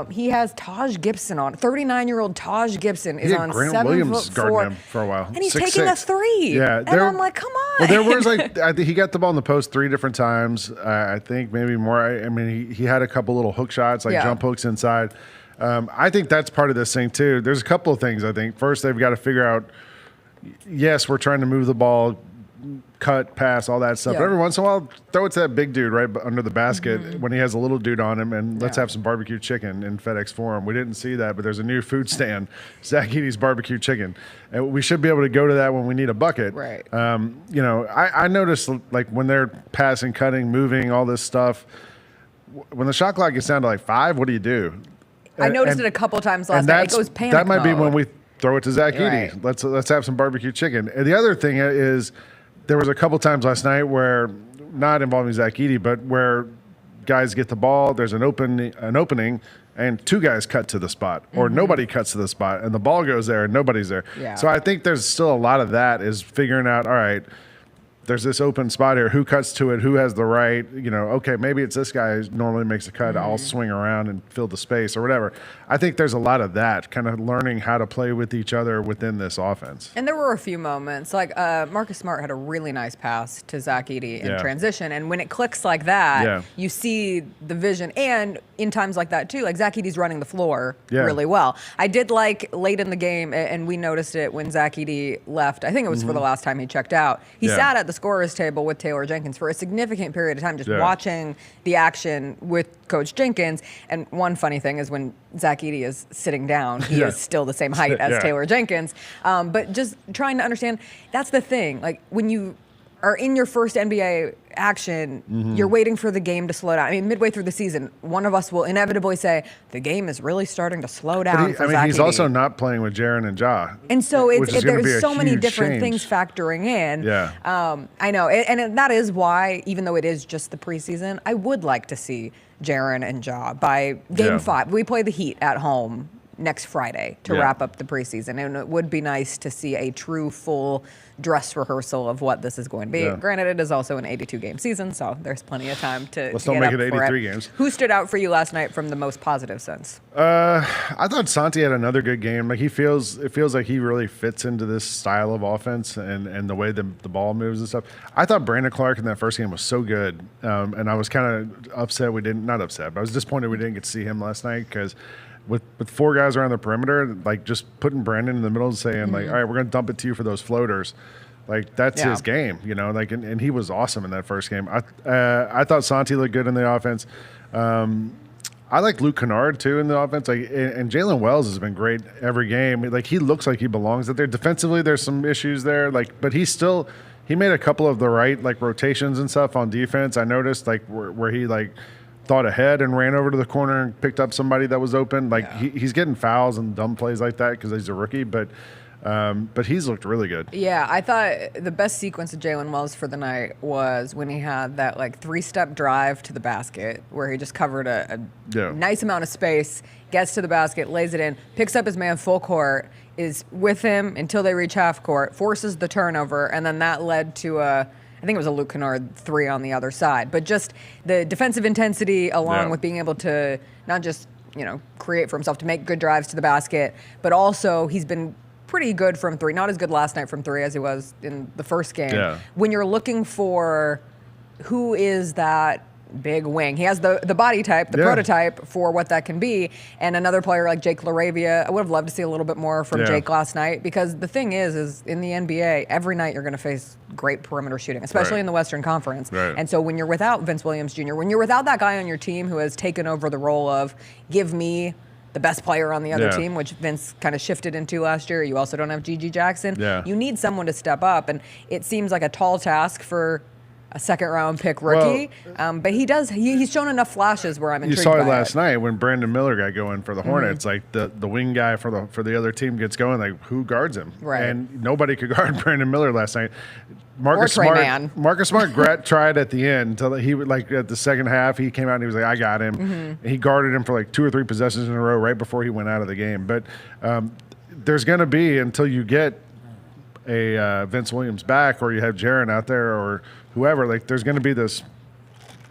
A: he has Taj Gibson on. 39-year-old Taj Gibson is on
K: Grant
A: 7'4"
K: Williams guarding him for a while,
A: and he's
K: 6'6".
A: taking a 3.
K: Yeah,
A: and I'm like, come on.
K: Well, there was like I think he got the ball in the post 3 different times. I think maybe more. I mean, he had a couple little hook shots, like jump hooks inside. I think that's part of this thing too. There's a couple of things I think. First, they've got to figure out. Yes, we're trying to move the ball, cut, pass, all that stuff. But every once in a while, throw it to that big dude right under the basket when he has a little dude on him, and let's have some barbecue chicken in FedEx Forum. We didn't see that, but there's a new food stand, Zach Edey's Barbecue Chicken. And we should be able to go to that when we need a bucket.
A: Right.
K: I noticed like when they're passing, cutting, moving, all this stuff, when the shot clock gets down to like 5, what do you do?
A: I noticed it a couple times last night. It goes panic
K: That might be
A: mode.
K: when we throw it to Zach Edey. Let's have some barbecue chicken. And the other thing is, there was a couple times last night where, not involving Zach Edey, but where guys get the ball, there's an opening, and 2 guys cut to the spot, or nobody cuts to the spot, and the ball goes there and nobody's there.
A: Yeah.
K: So I think there's still a lot of that is figuring out, all right, there's this open spot here. Who cuts to it? Who has the right? Okay, maybe it's this guy who normally makes a cut. I'll swing around and fill the space or whatever. I think there's a lot of that, kind of learning how to play with each other within this offense.
A: And there were a few moments, like Marcus Smart had a really nice pass to Zach Edey in transition. And when it clicks like that, you see the vision. And in times like that, too, like Zach Edey's running the floor really well. I did like late in the game, and we noticed it when Zach Edey left. I think it was for the last time he checked out. He sat at the scorer's table with Taylor Jenkins for a significant period of time, just watching the action with Coach Jenkins. And one funny thing is when Zach Edey is sitting down, he is still the same height as Taylor Jenkins. But just trying to understand, that's the thing. Like when you are in your first NBA action, you're waiting for the game to slow down. I mean, midway through the season, one of us will inevitably say, the game is really starting to slow down for Zach
K: he's
A: Edey.
K: also not playing with Jaren and Ja.
A: And so there's so many
K: huge
A: different
K: change.
A: things factoring in.
K: Yeah.
A: I know. And that is why, even though it is just the preseason, I would like to see Jaren and Ja by game 5. We play the Heat at home next Friday to wrap up the preseason. And it would be nice to see a true full dress rehearsal of what this is going to be. Granted, it is also an 82-game season, so there's plenty of time to
K: Let's
A: get
K: don't make
A: up
K: it
A: for
K: 83 games.
A: Who stood out for you last night from the most positive sense?
K: I thought Santi had another good game. Like it feels like he really fits into this style of offense and the way the ball moves and stuff. I thought Brandon Clark in that first game was so good, and I was kind of upset not upset, but I was disappointed we didn't get to see him last night because with 4 guys around the perimeter, like just putting Brandon in the middle and saying like, all right, we're going to dump it to you for those floaters. Like that's his game, you know, like, and he was awesome in that first game. I thought Santi looked good in the offense. I like Luke Kennard too in the offense. Like, and Jalen Wells has been great every game. Like he looks like he belongs out there. Defensively, there's some issues there. Like, but he made a couple of the right like rotations and stuff on defense. I noticed like where he like thought ahead and ran over to the corner and picked up somebody that was open. Like he's getting fouls and dumb plays like that because he's a rookie, but he's looked really good.
A: Yeah, I thought the best sequence of Jalen Wells for the night was when he had that like 3-step drive to the basket where he just covered a nice amount of space, gets to the basket, lays it in, picks up his man full court, is with him until they reach half court, forces the turnover, and then that led to I think it was a Luke Kennard 3 on the other side. But just the defensive intensity along with being able to not just, create for himself, to make good drives to the basket, but also he's been pretty good from 3. Not as good last night from 3 as he was in the first game. Yeah. When you're looking for who is that big wing, he has the body type, the prototype for what that can be. And another player like Jake LaRavia, I would have loved to see a little bit more from Jake last night, because the thing is in the NBA, every night you're going to face great perimeter shooting, especially in the Western Conference. And so when you're without Vince Williams Jr., when you're without that guy on your team who has taken over the role of give me the best player on the other team, which Vince kind of shifted into last year. You also don't have Gigi Jackson. You need someone to step up, and it seems like a tall task for a second-round pick rookie. But he's shown enough flashes where I'm intrigued by it.
K: You saw it last night when Brandon Miller got going for the Hornets. Like the wing guy for the other team gets going, like who guards him? And nobody could guard Brandon Miller last night. Marcus Smart tried at the end until he would, like at the second half, he came out and he was like, I got him. And he guarded him for like 2 or 3 possessions in a row right before he went out of the game. But there's going to be, until you get a Vince Williams back or you have Jaren out there or whoever, like there's going to be this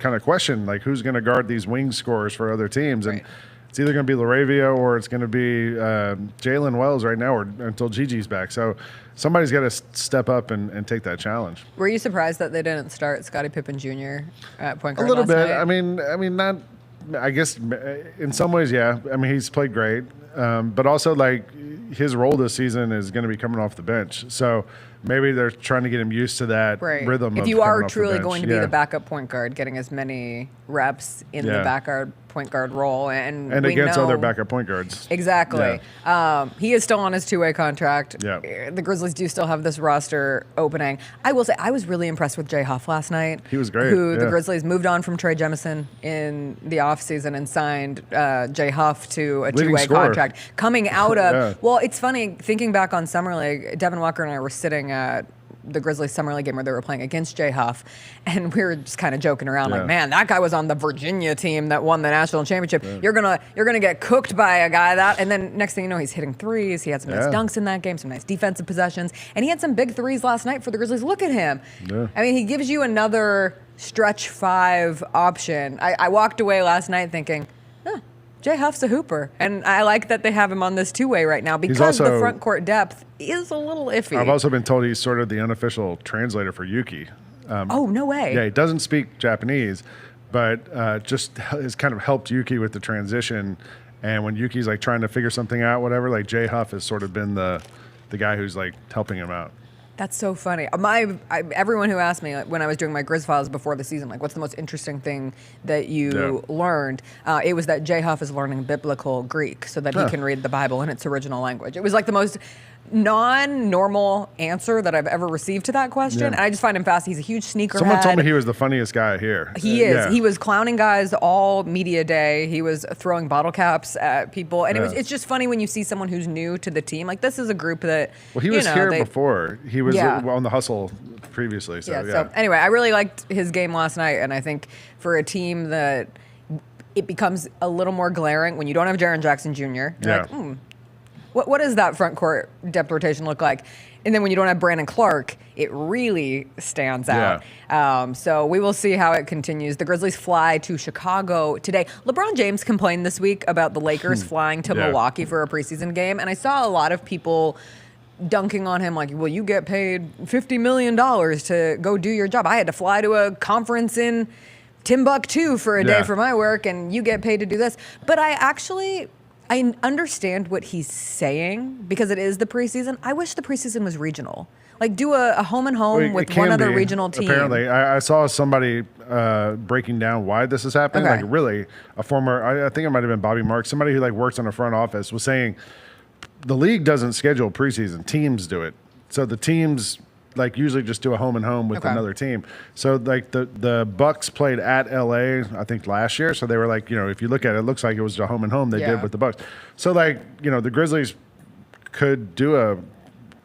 K: kind of question, like who's going to guard these wing scorers for other teams? And it's either going to be LaRavia or it's going to be Jalen Wells right now or until Gigi's back. So somebody's got to step up and take that challenge.
A: Were you surprised that they didn't start Scottie Pippen Jr. at point guard
K: a little
A: last
K: bit.
A: night?
K: I mean, not. I guess in some ways, yeah. I mean, he's played great, but also like his role this season is going to be coming off the bench. So maybe they're trying to get him used to that rhythm.
A: If you are truly going to be the backup point guard, getting as many reps in the backup point guard role, and
K: against other backup point guards.
A: Exactly. He is still on his 2-way contract. The Grizzlies do still have this roster opening. I will say I was really impressed with Jay Huff last night.
K: He was great.
A: Who the Grizzlies moved on from Trey Jemison in the offseason and signed Jay Huff to a 2-way contract. Coming out of, well, it's funny, thinking back on Summer League, Devin Walker and I were sitting at the Grizzlies Summer League game where they were playing against Jay Huff, and we were just kind of joking around like, man, that guy was on the Virginia team that won the national championship. You're gonna get cooked by a guy that, and then next thing you know, he's hitting threes. He had some nice dunks in that game, some nice defensive possessions, and he had some big threes last night for the Grizzlies. Look at him. I mean, he gives you another stretch 5 option. I walked away last night thinking, Jay Huff's a hooper, and I like that they have him on this 2-way right now because the front court depth is a little iffy.
K: I've also been told he's sort of the unofficial translator for Yuki.
A: Oh, no way.
K: Yeah, he doesn't speak Japanese, but just has kind of helped Yuki with the transition. And when Yuki's like trying to figure something out, whatever, like Jay Huff has sort of been the guy who's like helping him out.
A: That's so funny. Everyone who asked me when I was doing my Grizz Files before the season, like, what's the most interesting thing that you learned? It was that Jay Huff is learning biblical Greek so that he can read the Bible in its original language. It was like the most non-normal answer that I've ever received to that question.
K: Yeah.
A: And I just find him fast. He's a huge sneakerhead.
K: Someone told me he was the funniest guy here.
A: He is.
K: Yeah.
A: He was clowning guys all media day. He was throwing bottle caps at people. And it's just funny when you see someone who's new to the team. Like, this is a group that,
K: Well, he was here before. He was on the Hustle previously. So,
A: So anyway, I really liked his game last night. And I think for a team that it becomes a little more glaring when you don't have Jaren Jackson Jr. You're like, what does that front court depth rotation look like? And then when you don't have Brandon Clark, it really stands out. So we will see how it continues. The Grizzlies fly to Chicago today. LeBron James complained this week about the Lakers flying to Milwaukee for a preseason game. And I saw a lot of people dunking on him like, well, you get paid $50 million to go do your job. I had to fly to a conference in Timbuktu for a day for my work, and you get paid to do this. But I understand what he's saying because it is the preseason. I wish the preseason was regional. Like, do a home and home with one other regional team.
K: Apparently, I saw somebody breaking down why this is happening.
A: Okay.
K: Like, really, a former, I think it might have been Bobby Marks, somebody who like works in the front office, was saying the league doesn't schedule preseason. Teams do it. So the teams like usually just do a home and home with another team. So like the Bucs played at LA, I think last year. So they were like, if you look at it, it looks like it was a home and home they did with the Bucs. So like, the Grizzlies could do a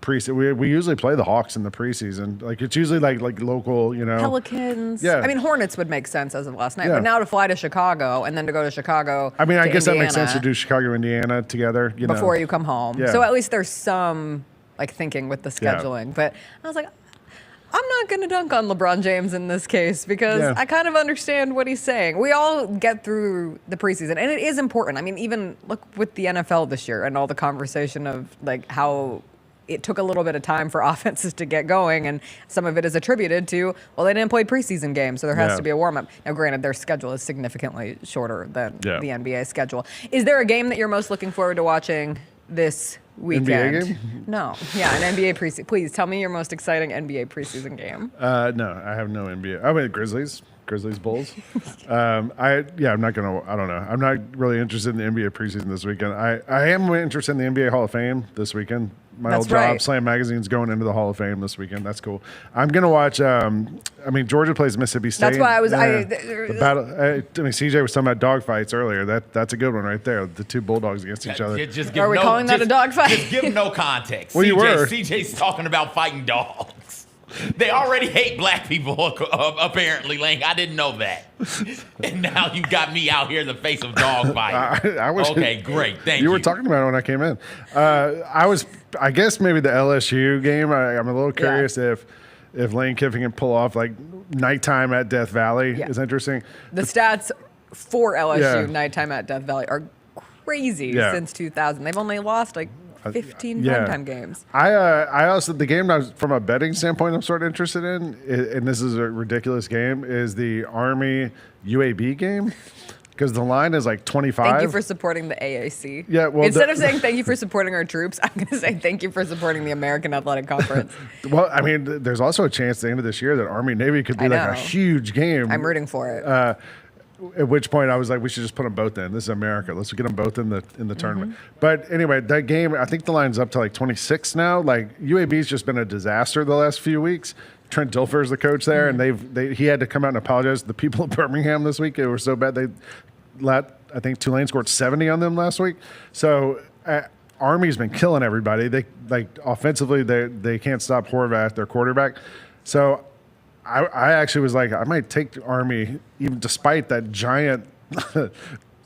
K: preseason. We usually play the Hawks in the preseason. Like it's usually like local,
A: Pelicans.
K: Yeah.
A: I mean, Hornets would make sense as of last night. But now to fly to Chicago and then to go to Chicago.
K: I mean, I guess
A: Indiana,
K: that makes sense to do Chicago, Indiana together.
A: Before you come home.
K: Yeah.
A: So at least there's some thinking with the scheduling. But I was like, I'm not going to dunk on LeBron James in this case because I kind of understand what he's saying. We all get through the preseason, and it is important. I mean, even look with the NFL this year and all the conversation of like how it took a little bit of time for offenses to get going, and some of it is attributed to, well, they didn't play preseason games, so there has to be a warm-up. Now, granted, their schedule is significantly shorter than the NBA schedule. Is there a game that you're most looking forward to watching this weekend?
K: NBA game?
A: No. Yeah, an NBA preseason. Please tell me your most exciting NBA preseason game.
K: No, I have no NBA. I mean, Grizzlies, Bulls. I'm not gonna. I don't know. I'm not really interested in the NBA preseason this weekend. I am interested in the NBA Hall of Fame this weekend. My old job, Slam Magazine's going into the Hall of Fame this weekend. That's cool. I'm gonna watch. Georgia plays Mississippi State.
A: That's why I was.
K: The battle. CJ was talking about dogfights earlier. That's a good one right there. The two Bulldogs against each other.
A: Are we calling that a dogfight?
B: Just give no context.
K: Well, you were.
B: CJ's talking about fighting dogs. They already hate black people, apparently, Lang. I didn't know that. And now you got me out here in the face of dog fighting. Okay, great. Thank you.
K: You were talking about it when I came in. I guess maybe the LSU game. I'm a little curious if Lane Kiffin can pull off like nighttime at Death Valley is interesting.
A: The stats for LSU nighttime at Death Valley are crazy since 2000. They've only lost like 15 primetime games.
K: I also, the game from a betting standpoint I'm sort of interested in, and this is a ridiculous game, is the Army UAB game. Because the line is like 25.
A: Thank you for supporting the AAC.
K: Yeah, well,
A: instead of saying thank you for supporting our troops, I'm going to say thank you for supporting the American Athletic Conference.
K: Well, I mean, there's also a chance at the end of this year that Army Navy could be like a huge game.
A: I'm rooting for it.
K: At which point I was like, we should just put them both in. This is America. Let's get them both in the tournament. But anyway, that game, I think the line's up to like 26 now. Like UAB's just been a disaster the last few weeks. Trent Dilfer is the coach there, and he had to come out and apologize to the people of Birmingham this week. It was so bad. I think Tulane scored 70 on them last week. So Army's been killing everybody. They offensively they can't stop Horvath, their quarterback. So I actually was like, I might take Army even despite that giant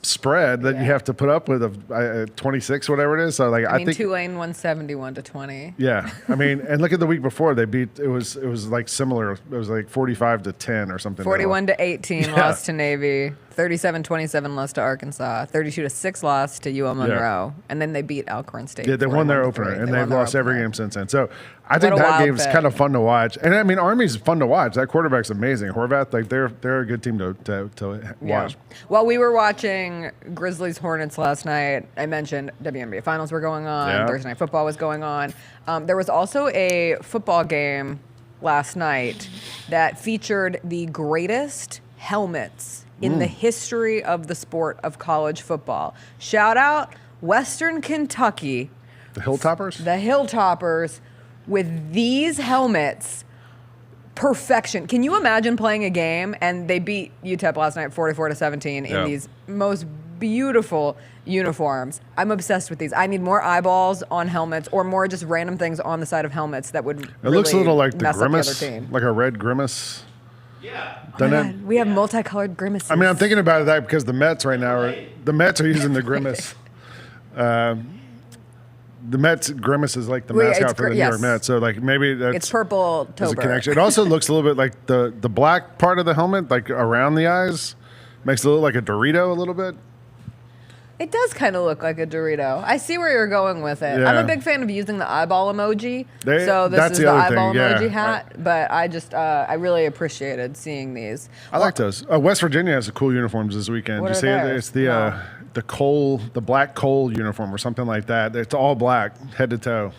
K: spread that you have to put up with a 26, whatever it is. So like I think
A: Tulane won 71-20.
K: Yeah, I mean, and look at the week before they beat. It was like similar. It was like 45-10 or something.
A: 41-18 lost to Navy. 37-27 lost to Arkansas. 32-6 lost to UL Monroe, and then they beat Alcorn State.
K: Yeah, they won their opener, and they've lost every game since then. So I think that game's kind of fun to watch. And I mean, Army's fun to watch. That quarterback's amazing. Horvath, like they're a good team to watch.
A: Yeah. While we were watching Grizzlies-Hornets last night, I mentioned WNBA Finals were going on.
K: Yeah.
A: Thursday Night Football was going on. There was also a football game last night that featured the greatest helmets in the history of the sport of college football. Shout out Western Kentucky
K: The Hilltoppers?
A: The Hilltoppers with these helmets. Perfection. Can you imagine playing a game and they beat UTEP last night 44-17 in these most beautiful uniforms? I'm obsessed with these. I need more eyeballs on helmets or more just random things on the side of helmets that would
K: It looks a little like the
A: mess up the other
K: Grimace,
A: team.
K: like a red Grimace.
A: Oh my God, we have multicolored grimaces.
K: I mean, I'm thinking about that because the Mets right now are using the Grimace. The Mets Grimace is like the mascot for the New York Mets, so like maybe that's
A: it's purple
K: there's a
A: tober.
K: connection. It also looks a little bit like the black part of the helmet, like around the eyes, makes it look like a Dorito a little bit.
A: It does kind of look like a Dorito. I see where you're going with it.
K: Yeah.
A: I'm a big fan of using the eyeball emoji. So this
K: that's
A: is
K: the
A: the
K: other
A: eyeball
K: thing, yeah.
A: emoji hat. But I just, I really appreciated seeing these.
K: I like those. West Virginia has cool uniforms this weekend.
A: What
K: You
A: are
K: see it?
A: theirs?
K: It's the black coal uniform or something like that. It's all black, head to toe.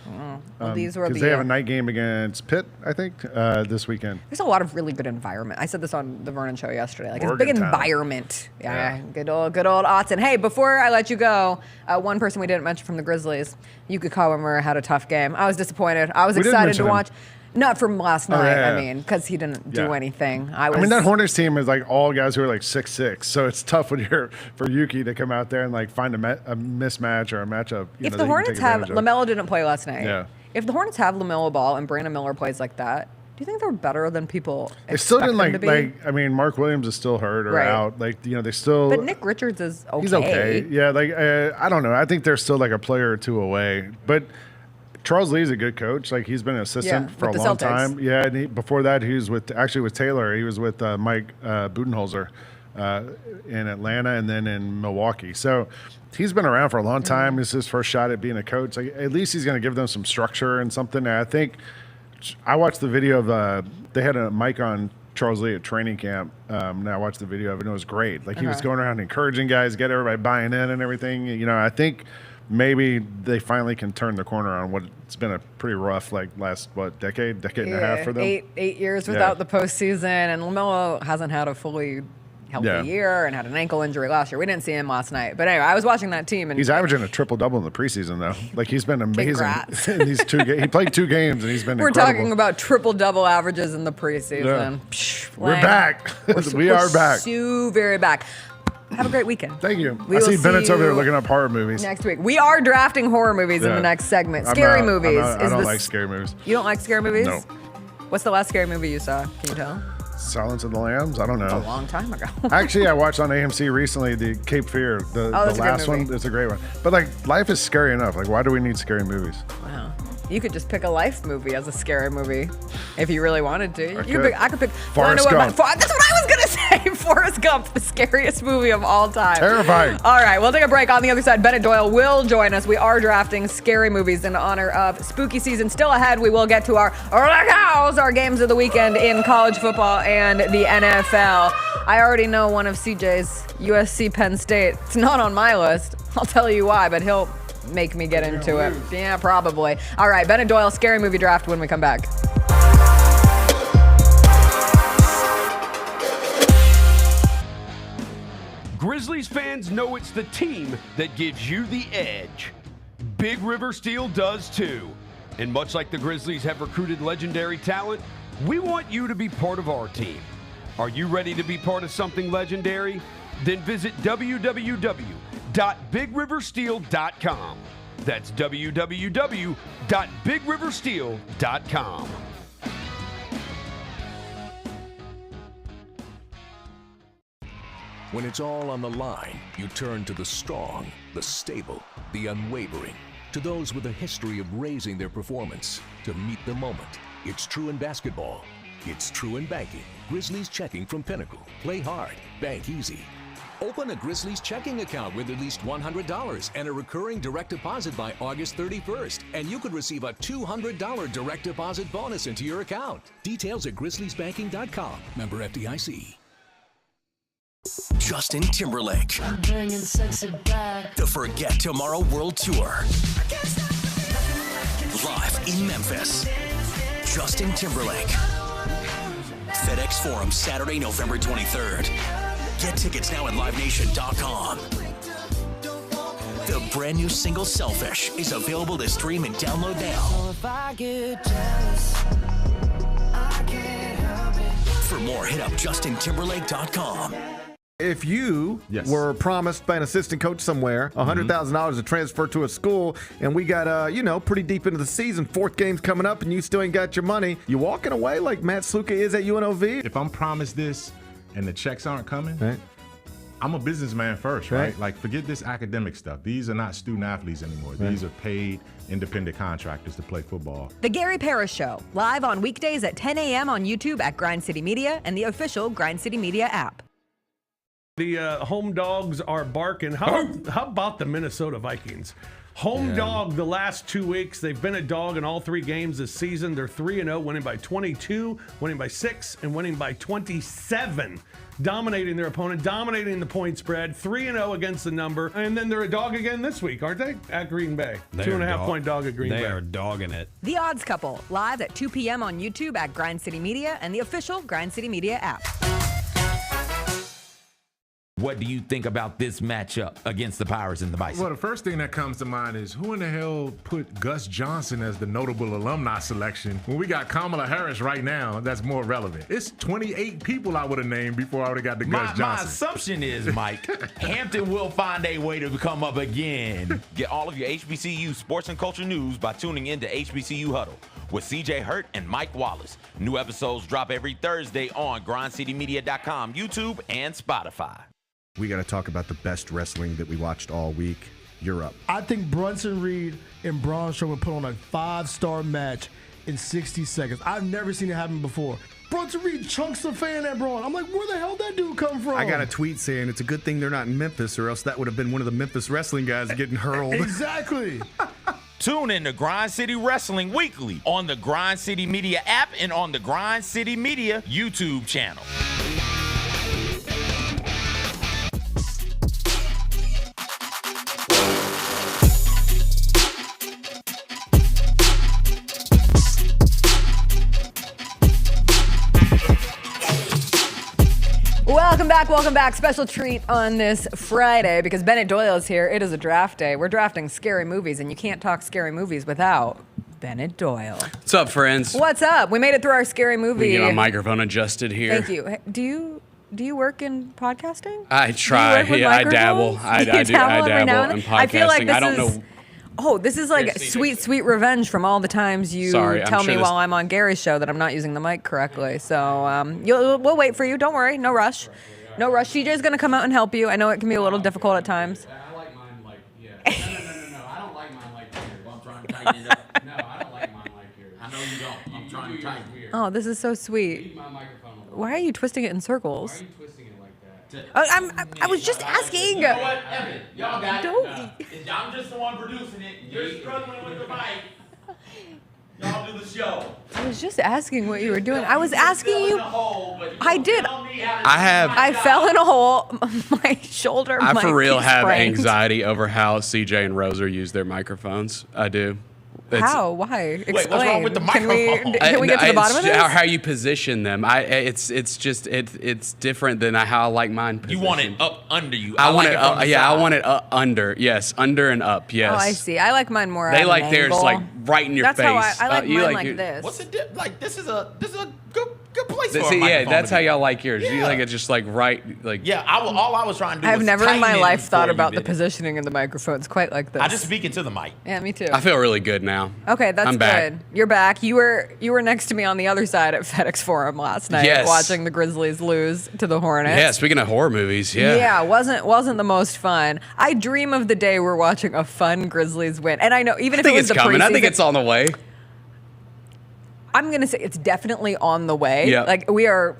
A: Well, these were
K: because
A: the,
K: they have a night game against Pitt, I think, this weekend.
A: There's a lot of really good environment. I said this on the Vernon show yesterday. Like it's a big
K: Morgantown.
A: environment. Yeah, good old Autzen. Hey, before I let you go, one person we didn't mention from the Grizzlies, Yuki Kawamura had a tough game. I was disappointed. I was
K: We didn't
A: excited
K: mention
A: to
K: him.
A: watch. Not from last night.
K: yeah,
A: I
K: yeah.
A: mean, because he didn't do
K: Yeah.
A: anything.
K: I mean, that Hornets team is like all guys who are like 6'6", so it's tough when you're for Yuki to come out there and like find a mismatch or a matchup.
A: If the Hornets have LaMelo didn't play last night.
K: Yeah.
A: If the Hornets have LaMelo Ball and Brandon Miller plays like that, do you think they're better than people
K: They still
A: expect
K: didn't
A: them to be?
K: I mean, Mark Williams is still hurt or
A: Right.
K: out. Like they still.
A: But Nick Richards is okay.
K: He's okay. Yeah, I don't know. I think they're still like a player or two away. But Charles Lee's a good coach. Like he's been an assistant for a
A: with the
K: long
A: Celtics.
K: time. Yeah, and before that he was with Taylor. He was with Mike Budenholzer in Atlanta and then in Milwaukee. So he's been around for a long time. This is his first shot at being a coach. Like, at least he's going to give them some structure and something. And I think I watched the video of they had a mic on Charles Lee at training camp. And I watched the video of it and it was great. Like he was going around encouraging guys, get everybody buying in and everything. I think maybe they finally can turn the corner on what's been a pretty rough last decade and a half for them.
A: 8 years without the postseason, and LaMelo hasn't had a fully healthy year and had an ankle injury last year. We didn't see him last night, but anyway, I was watching that team, and
K: He's averaging a triple-double in the preseason, though. Like, he's been amazing
A: Congrats.
K: in these 2 games. He played 2 games, and he's been
A: we're
K: incredible.
A: talking about triple-double averages in the preseason.
K: Yeah.
A: Psh,
K: We're
A: Lang.
K: back. We are back.
A: So very back. Have a great weekend.
K: Thank you.
A: We
K: I
A: will
K: see Bennett's over there
A: you
K: looking up horror movies.
A: Next week. We are drafting horror movies in
K: Yeah.
A: the next segment.
K: I'm
A: Scary
K: not-
A: movies.
K: I don't like scary movies.
A: You don't like scary movies?
K: No.
A: What's the last scary movie you saw? Can you tell?
K: Silence of the Lambs? I don't know.
A: A long time ago.
K: Actually, I watched on AMC recently the Cape Fear, the
A: that's a good
K: last
A: movie.
K: one. It's a great one. But life is scary enough. Why do we need scary movies?
A: Wow. You could just pick a life movie as a scary movie if you really wanted to. I could pick
K: Forrest Gump.
A: That's what I was going to say. Forrest Gump, the scariest movie of all time.
K: Terrifying.
A: All right, we'll take a break. On the other side, Bennett Doyle will join us. We are drafting scary movies in honor of spooky season still ahead. We will get to our RAGGOWs, our games of the weekend in college football and the NFL. I already know one of CJ's USC Penn State. It's not on my list. I'll tell you why, but he'll make me get into it. Yeah, probably. All right, Bennett Doyle, scary movie draft when we come back.
C: Grizzlies fans know it's the team that gives you the edge. Big River Steel does too. And much like the Grizzlies have recruited legendary talent, we want you to be part of our team. Are you ready to be part of something legendary? Then visit www.bigriversteel.com. That's www.bigriversteel.com.
E: When it's all on the line, you turn to the strong, the stable, the unwavering, to those with a history of raising their performance to meet the moment. It's true in basketball. It's true in banking. Grizzlies Checking from Pinnacle. Play hard, bank easy.
Q: Open a Grizzlies checking account with at least $100 and a recurring direct deposit by August 31st, and you could receive a $200 direct deposit bonus into your account. Details at grizzliesbanking.com. Member FDIC.
G: Justin Timberlake.
F: I'm bringing sexy back.
G: The Forget Tomorrow World Tour. Live in Memphis. Justin Timberlake. FedEx Forum, Saturday, November 23rd. Get tickets now at livenation.com. The brand new single Selfish is available to stream and download now.
F: If I get jealous, I can't help it.
G: For more, hit up JustinTimberlake.com.
H: If you were promised by an assistant coach somewhere $100,000 to transfer to a school, and we got, pretty deep into the season, fourth game's coming up, and you still ain't got your money, you walking away like Matt Sluka is at UNLV?
I: If I'm promised this and the checks aren't coming, I'm a businessman first, right? Like, forget this academic stuff. These are not student athletes anymore. These are paid independent contractors to play football.
A: The Gary Parrish Show, live on weekdays at 10 a.m. on YouTube at Grind City Media and the official Grind City Media app.
D: The home dogs are barking. How about the Minnesota Vikings? Home dog the last 2 weeks. They've been a dog in all 3 games this season. They're 3-0, winning by 22, winning by 6, and winning by 27. Dominating their opponent, dominating the point spread, 3-0 against the number. And then they're a dog again this week, aren't they? At Green Bay. 2.5-point dog at Green Bay.
J: They are dogging it.
A: The Odds Couple, live at 2 p.m. on YouTube at Grind City Media and the official Grind City Media app.
B: What do you think about this matchup against the Pirates and the Bison?
V: Well, the first thing that comes to mind is who in the hell put Gus Johnson as the notable alumni selection when we got Kamala Harris right now that's more relevant? It's 28 people I would have named before I would have got the Gus Johnson.
B: My assumption is, Mike, Hampton will find a way to come up again. Get all of your HBCU sports and culture news by tuning in to HBCU Huddle with CJ Hurt and Mike Wallace. New episodes drop every Thursday on grindcitymedia.com, YouTube, and Spotify.
W: We got to talk about the best wrestling that we watched all week. You're up.
P: I think Brunson Reed and Braun Strowman put on a 5-star match in 60 seconds. I've never seen it happen before. Brunson Reed chunks the fan at Braun. I'm like, where the hell did that dude come from?
W: I got a tweet saying it's a good thing they're not in Memphis, or else that would have been one of the Memphis wrestling guys getting hurled.
P: Exactly.
B: Tune in to Grind City Wrestling weekly on the Grind City Media app and on the Grind City Media YouTube channel.
A: Welcome back. Special treat on this Friday because Bennett Doyle is here. It is a draft day. We're drafting scary movies, and you can't talk scary movies without Bennett Doyle.
J: What's up, friends?
A: What's up? We made it through our scary movie.
J: We get our microphone adjusted here.
A: Thank you. Hey, do you work in podcasting?
J: I try. Yeah, I dabble. I dabble in podcasting.
A: I feel like this
J: I don't know.
A: Oh, this is like sweet revenge from all the times you tell me while I'm on Gary's show that I'm not using the mic correctly. So we'll wait for you. Don't worry. No rush. No rush. CJ's going to come out and help you. I know it can be a little difficult at times.
X: I like mine like, yeah. No. I don't like mine like here. Well, I'm trying to tighten it up. No, I don't like mine like here. I know you don't. I'm trying to tighten it.
A: Oh, this is so sweet. Why are you twisting it in circles?
X: Why are you twisting it like that?
A: I was just asking.
X: You know what, Evan? Y'all got it. I'm just the one producing it. You're struggling with the mic. Y'all do the show.
A: I was just asking what you were doing. I was asking you. I did.
J: I
A: fell in a hole. My shoulder.
J: I for real have
A: sprained.
J: anxiety over how CJ and Roser use their microphones. I do.
A: How? Why? Explain.
B: Wait, what's wrong with the microphone?
A: Can we get to the bottom of this?
J: How you position them. It's different than how I like mine positioned.
B: You want it up under you.
J: I want it up. Yeah, I want it under. Yes, under and up. Yes.
A: Oh, I see. I like mine more.
J: They
A: at
J: like
A: an
J: theirs
A: angle.
J: like right in your face.
A: That's how I like mine like this.
B: What's it like? This is a good place for a microphone.
J: Yeah, that's how y'all like yours. You like it just like right, like.
B: Yeah, all I was trying to do.
A: I've
B: was
A: never in my
B: tighten it
A: life thought
B: before
A: about
B: you
A: the
B: did it.
A: positioning of the microphones quite like this.
B: I just speak into the mic.
A: Yeah, me too.
J: I feel really good now.
A: Okay, that's
J: I'm
A: good.
J: back.
A: You're back. You were next to me on the other side at FedEx Forum last night,
J: Yes.
A: watching the Grizzlies lose to the Hornets.
J: Yeah, speaking of horror movies, yeah.
A: Yeah, wasn't the most fun. I dream of the day we're watching a fun Grizzlies win, and I know even if it was the
J: coming. I think
A: preseason-
J: it's on the way.
A: I'm gonna say it's definitely on the way.
J: Yeah.
A: Like we are.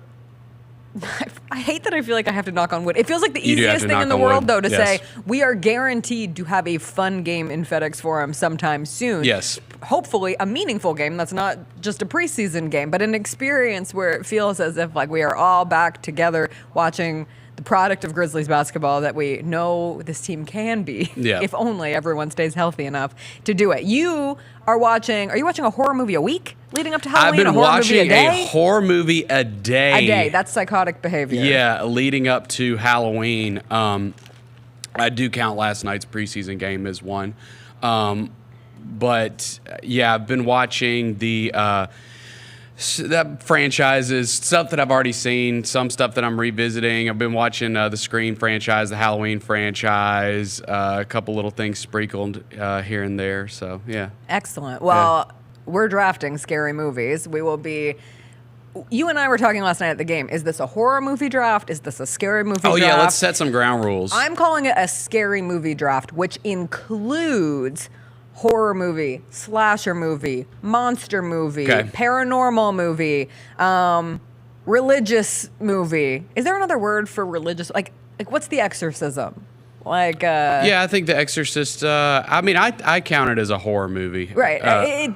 A: I hate that I feel like I have to knock on wood. It feels like the
J: You do have
A: easiest
J: to
A: thing
J: knock
A: in the
J: on
A: world,
J: wood.
A: though, to
J: Yes.
A: say we are guaranteed to have a fun game in FedEx Forum sometime soon.
J: Yes.
A: Hopefully a meaningful game that's not just a preseason game, but an experience where it feels as if like we are all back together watching the product of Grizzlies basketball that we know this team can be,
J: Yeah.
A: if only everyone stays healthy enough to do it. Are you watching a horror movie a week leading up to Halloween?
J: I've been
A: a horror movie
J: watching
A: a day?
J: horror movie a day.
A: A day. That's psychotic behavior.
J: Yeah, leading up to Halloween. I do count last night's preseason game as one. But yeah, I've been watching that franchises, stuff that I've already seen, some stuff that I'm revisiting. I've been watching the Scream franchise, the Halloween franchise, a couple little things sprinkled here and there. So yeah.
A: Excellent. Well, we're drafting scary movies. We will be. You and I were talking last night at the game. Is this a horror movie draft? Is this a scary movie draft?
J: Oh, yeah, let's set some ground rules.
A: I'm calling it a scary movie draft, which includes horror movie, slasher movie, monster movie, paranormal movie, religious movie. Is there another word for religious? Like what's the exorcism?
J: Yeah, I think The Exorcist, I count it as a horror movie.
A: Right.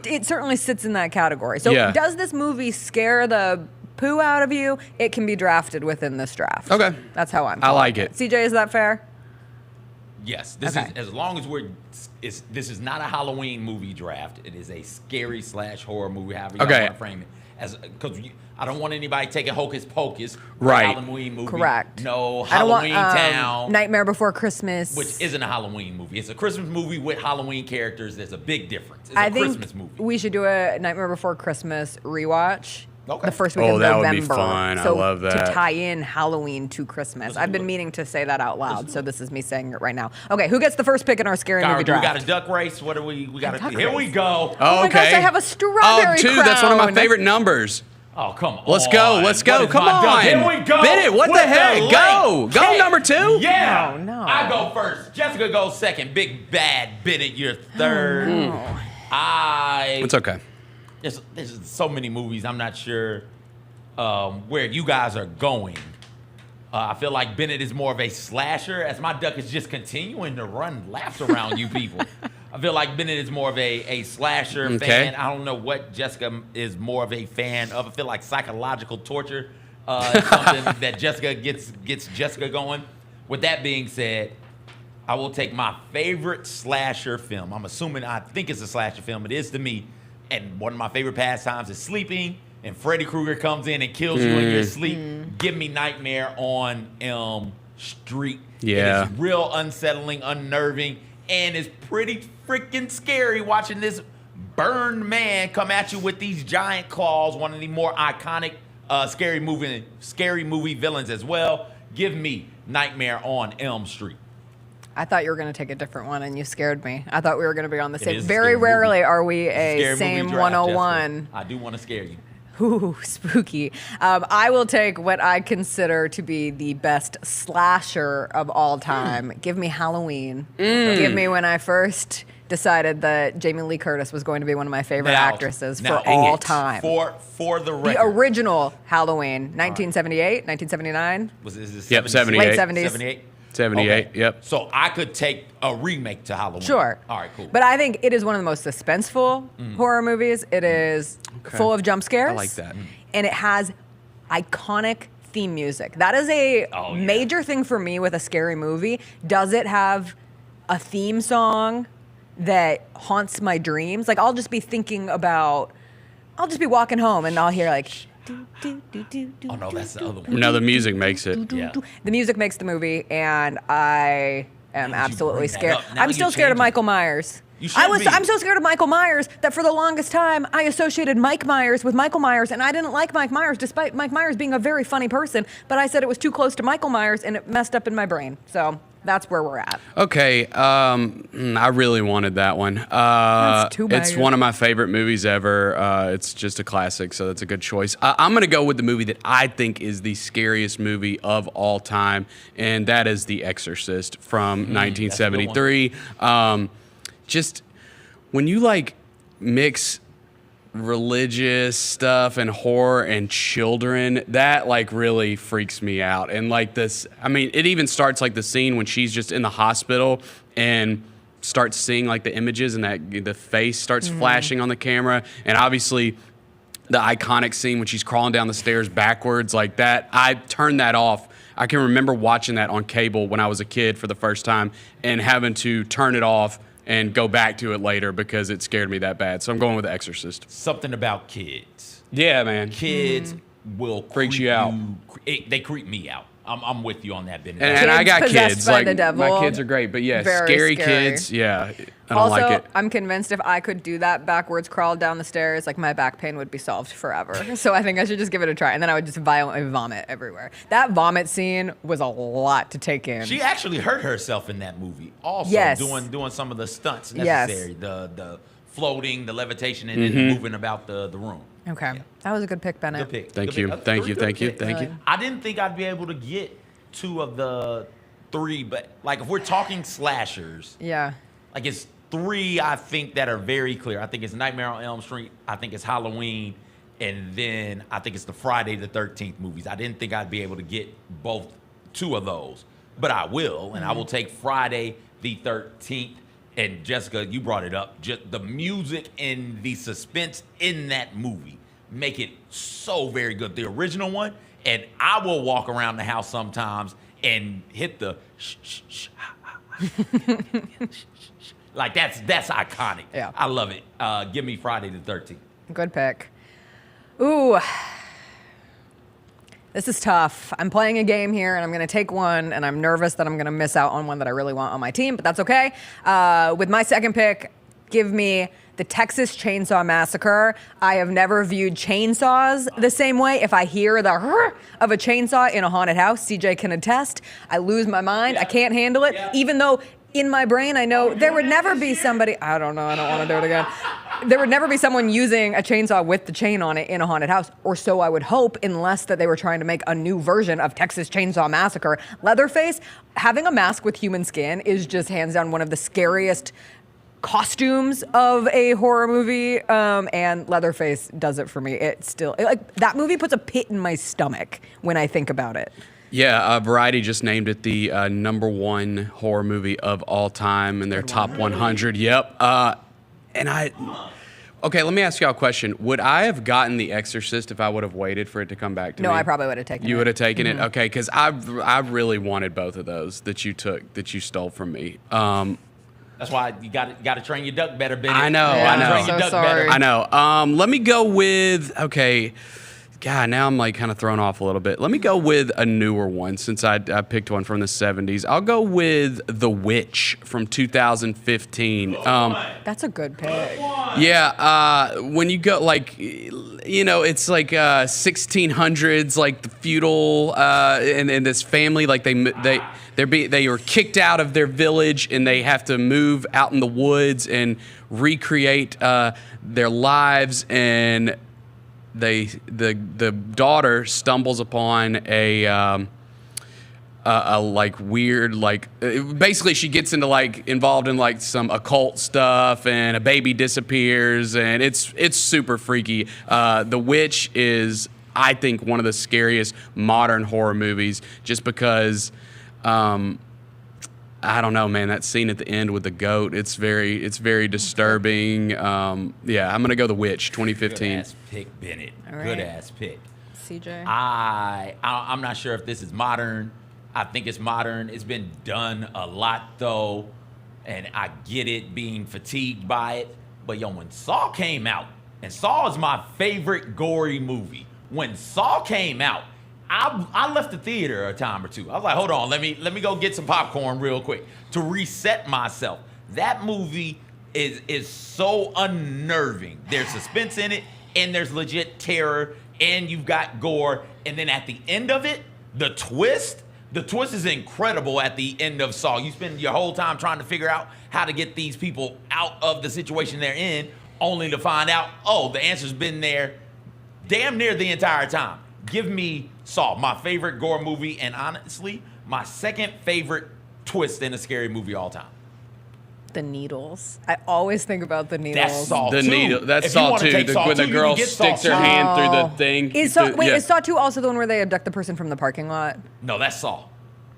A: It certainly sits in that category. So does this movie scare the poo out of you? It can be drafted within this draft.
J: Okay.
A: That's how I'm
J: I like it.
A: CJ, is that fair?
B: Yes. This is, as long as this is not a Halloween movie draft. It is a scary / horror movie, however you want to frame it. Because I don't want anybody taking Hocus Pocus, Halloween movie.
A: Correct.
B: No, Halloween Town.
A: Nightmare Before Christmas.
B: Which isn't a Halloween movie. It's a Christmas movie with Halloween characters. There's a big difference. It's
A: a
B: Christmas movie.
A: We should do a Nightmare Before Christmas rewatch.
B: Okay.
A: The first week of
J: that
A: November.
J: would be fun.
A: So
J: I love that.
A: To tie in Halloween to Christmas. I've been meaning to say that out loud, so this is me saying it right now. Okay, who gets the first pick in our scary movie draft?
B: We got a duck race. What do we got? Here we go.
A: Oh my gosh, I have a strawberry
J: 2.
A: crown.
J: That's one of my favorite numbers.
B: Oh, come on.
J: Let's go. Come on.
B: Here we go.
J: Bennett, what the heck? Go number 2.
B: Yeah.
A: Oh, no.
B: I go first. Jessica goes second. Big bad Bennett, you're third.
A: Oh, no.
J: It's okay.
B: There's so many movies. I'm not sure where you guys are going. I feel like Bennett is more of a slasher, as my duck is just continuing to run laps around you people. I feel like Bennett is more of a slasher fan. I don't know what Jessica is more of a fan of. I feel like psychological torture is something that Jessica gets Jessica going. With that being said, I will take my favorite slasher film. I think it's a slasher film. It is to me. And one of my favorite pastimes is sleeping. And Freddy Krueger comes in and kills you in your sleep. Give me Nightmare on Elm Street.
J: Yeah.
B: It is real unsettling, unnerving, and it's pretty freaking scary watching this burned man come at you with these giant claws. One of the more iconic scary movie villains as well. Give me Nightmare on Elm Street.
A: I thought you were going to take a different one, and you scared me. I thought we were going to be on the same.
B: is a
A: Very
B: scary
A: rarely
B: movie.
A: are we a
B: Scary
A: same
B: movie draft,
A: 101.
B: Jessica. I do want to scare you.
A: Ooh, spooky. I will take what I consider to be the best slasher of all time. Give me Halloween. Give me when I first decided that Jamie Lee Curtis was going to be one of my favorite actresses for all time.
B: For the record.
A: The original Halloween, 1978, 1979.
B: Was this
J: Yep, 78.
A: Late 70s.
B: 78?
J: 78,
B: Okay.
J: yep.
B: So I could take a remake to Halloween.
A: Sure.
B: All right, cool.
A: But I think it is one of the most suspenseful horror movies. It is full of jump scares.
J: I like that.
A: And it has iconic theme music. That is a major thing for me with a scary movie. Does it have a theme song that haunts my dreams? Like, I'll just be walking home and I'll hear like,
B: oh no, that's the other one.
J: No, the music makes it.
B: Yeah.
A: the music makes the movie, and I am absolutely
B: bring that
A: scared.
B: up, now
A: I'm
B: you
A: still scared of
B: change it.
A: Michael Myers.
B: You should be.
A: I'm so scared of Michael Myers that for the longest time I associated Mike Myers with Michael Myers, and I didn't like Mike Myers despite Mike Myers being a very funny person, but I said it was too close to Michael Myers and it messed up in my brain. So that's where we're at.
J: Okay, I really wanted that one.
A: That's too bad.
J: It's one of my favorite movies ever. It's just a classic, so that's a good choice. I'm going to go with the movie that I think is the scariest movie of all time, and that is The Exorcist from 1973. Just when you like mix religious stuff and horror and children, that like really freaks me out. And like this, I mean, it even starts like the scene when she's just in the hospital and starts seeing like the images and that the face starts flashing on the camera. And obviously the iconic scene when she's crawling down the stairs backwards like that, I turned that off. I can remember watching that on cable when I was a kid for the first time and having to turn it off and go back to it later because it scared me that bad. So I'm going with The Exorcist.
B: Something about kids.
J: Yeah, man.
B: Kids will
J: freaks you out.
B: They creep me out. I'm with you on that, Bennett.
J: And I got kids.
A: by
J: Like
A: the devil.
J: my kids are great, but yeah,
A: Very
J: scary
A: scary.
J: kids. Yeah, I don't
A: Also,
J: like it.
A: I'm convinced if I could do that backwards crawl down the stairs, like my back pain would be solved forever. So I think I should just give it a try, and then I would just violently vomit everywhere. That vomit scene was a lot to take in.
B: She actually hurt herself in that movie. Also,
A: Yes.
B: doing some of the stunts
A: Yes.
B: necessary, the floating, the levitation, and then
J: Mhm.
B: moving about the room.
A: Okay, that was a good pick, Bennett.
B: Good pick.
J: Thank
B: Good
J: you.
B: pick.
J: Thank you.
B: Good
J: Thank you.
B: pick.
J: Thank you.
B: I didn't think I'd be able to get 2 of the 3, but like if we're talking slashers,
A: Yeah.
B: like it's 3 I think that are very clear. I think it's Nightmare on Elm Street. I think it's Halloween, and then I think it's the Friday the 13th movies. I didn't think I'd be able to get 2 of those, but I will, and I will take Friday the 13th. And Jessica, you brought it up. Just the music and the suspense in that movie make it so very good. The original one, and I will walk around the house sometimes and hit the shh, shh, shh, ha, ha, ha. Like that's iconic.
A: Yeah.
B: I love it. Give me Friday the 13th.
A: Good pick. Ooh. This is tough. I'm playing a game here, and I'm going to take one, and I'm nervous that I'm going to miss out on one that I really want on my team, but that's okay. With my second pick, give me the Texas Chainsaw Massacre. I have never viewed chainsaws the same way. If I hear the "rrr" of a chainsaw in a haunted house, CJ can attest, I lose my mind. I can't handle it, even though in my brain I know there would never be somebody, I don't know, I don't want to do it again. There would never be someone using a chainsaw with the chain on it in a haunted house, or so I would hope, unless that they were trying to make a new version of Texas Chainsaw Massacre. Leatherface, having a mask with human skin is just hands down one of the scariest costumes of a horror movie, and Leatherface does it for me. Like that movie puts a pit in my stomach when I think about it.
J: Yeah, Variety just named it the #1 horror movie of all time in their top 100. Yep. Okay, let me ask y'all a question. Would I have gotten The Exorcist if I would have waited for it to come back to me?
A: No, I probably would have taken it.
J: You would have taken it? Okay, because I really wanted both of those that you stole from me.
B: That's why you got to train your duck better, Bennett.
J: I know.
B: Train your duck better.
J: I know. Let me go with, okay. God, now I'm like kind of thrown off a little bit. Let me go with a newer one since I picked one from the 70s. I'll go with The Witch from 2015.
A: That's a good pick.
J: Yeah, when you go like, it's like 1600s, like the feudal and this family, like they were kicked out of their village and they have to move out in the woods and recreate their lives, and the daughter stumbles upon a like weird, like basically she gets into like involved in like some occult stuff, and a baby disappears, and it's super freaky. The Witch is, I think, one of the scariest modern horror movies, just because I don't know, man. That scene at the end with the goat, it's very disturbing. Yeah, I'm gonna go The Witch, 2015.
B: Good ass pick, Bennett.
A: All right.
B: Good ass pick.
A: CJ.
B: I'm not sure if this is modern. I think it's modern. It's been done a lot though, and I get it being fatigued by it. But yo, when Saw came out, and Saw is my favorite gory movie. When Saw came out, I left the theater a time or two. I was like, hold on, let me go get some popcorn real quick to reset myself. That movie is so unnerving. There's suspense in it, and there's legit terror, and you've got gore. And then at the end of it, the twist is incredible at the end of Saw. You spend your whole time trying to figure out how to get these people out of the situation they're in, only to find out, oh, the answer's been there damn near the entire time. Give me Saw, my favorite gore movie, and honestly, my second favorite twist in a scary movie all time.
A: The needles. I always think about the needles.
B: That's Saw
J: The
B: 2.
J: needle. That's
B: If you
J: Saw
B: wanna
J: 2.
B: take Saw
J: When
B: 2,
J: the
B: you
J: girl
B: can get
J: sticks
B: Saw
J: her
B: 2.
J: hand through the thing.
A: Is Saw 2 also the one where they abduct the person from the parking lot?
B: No, that's Saw.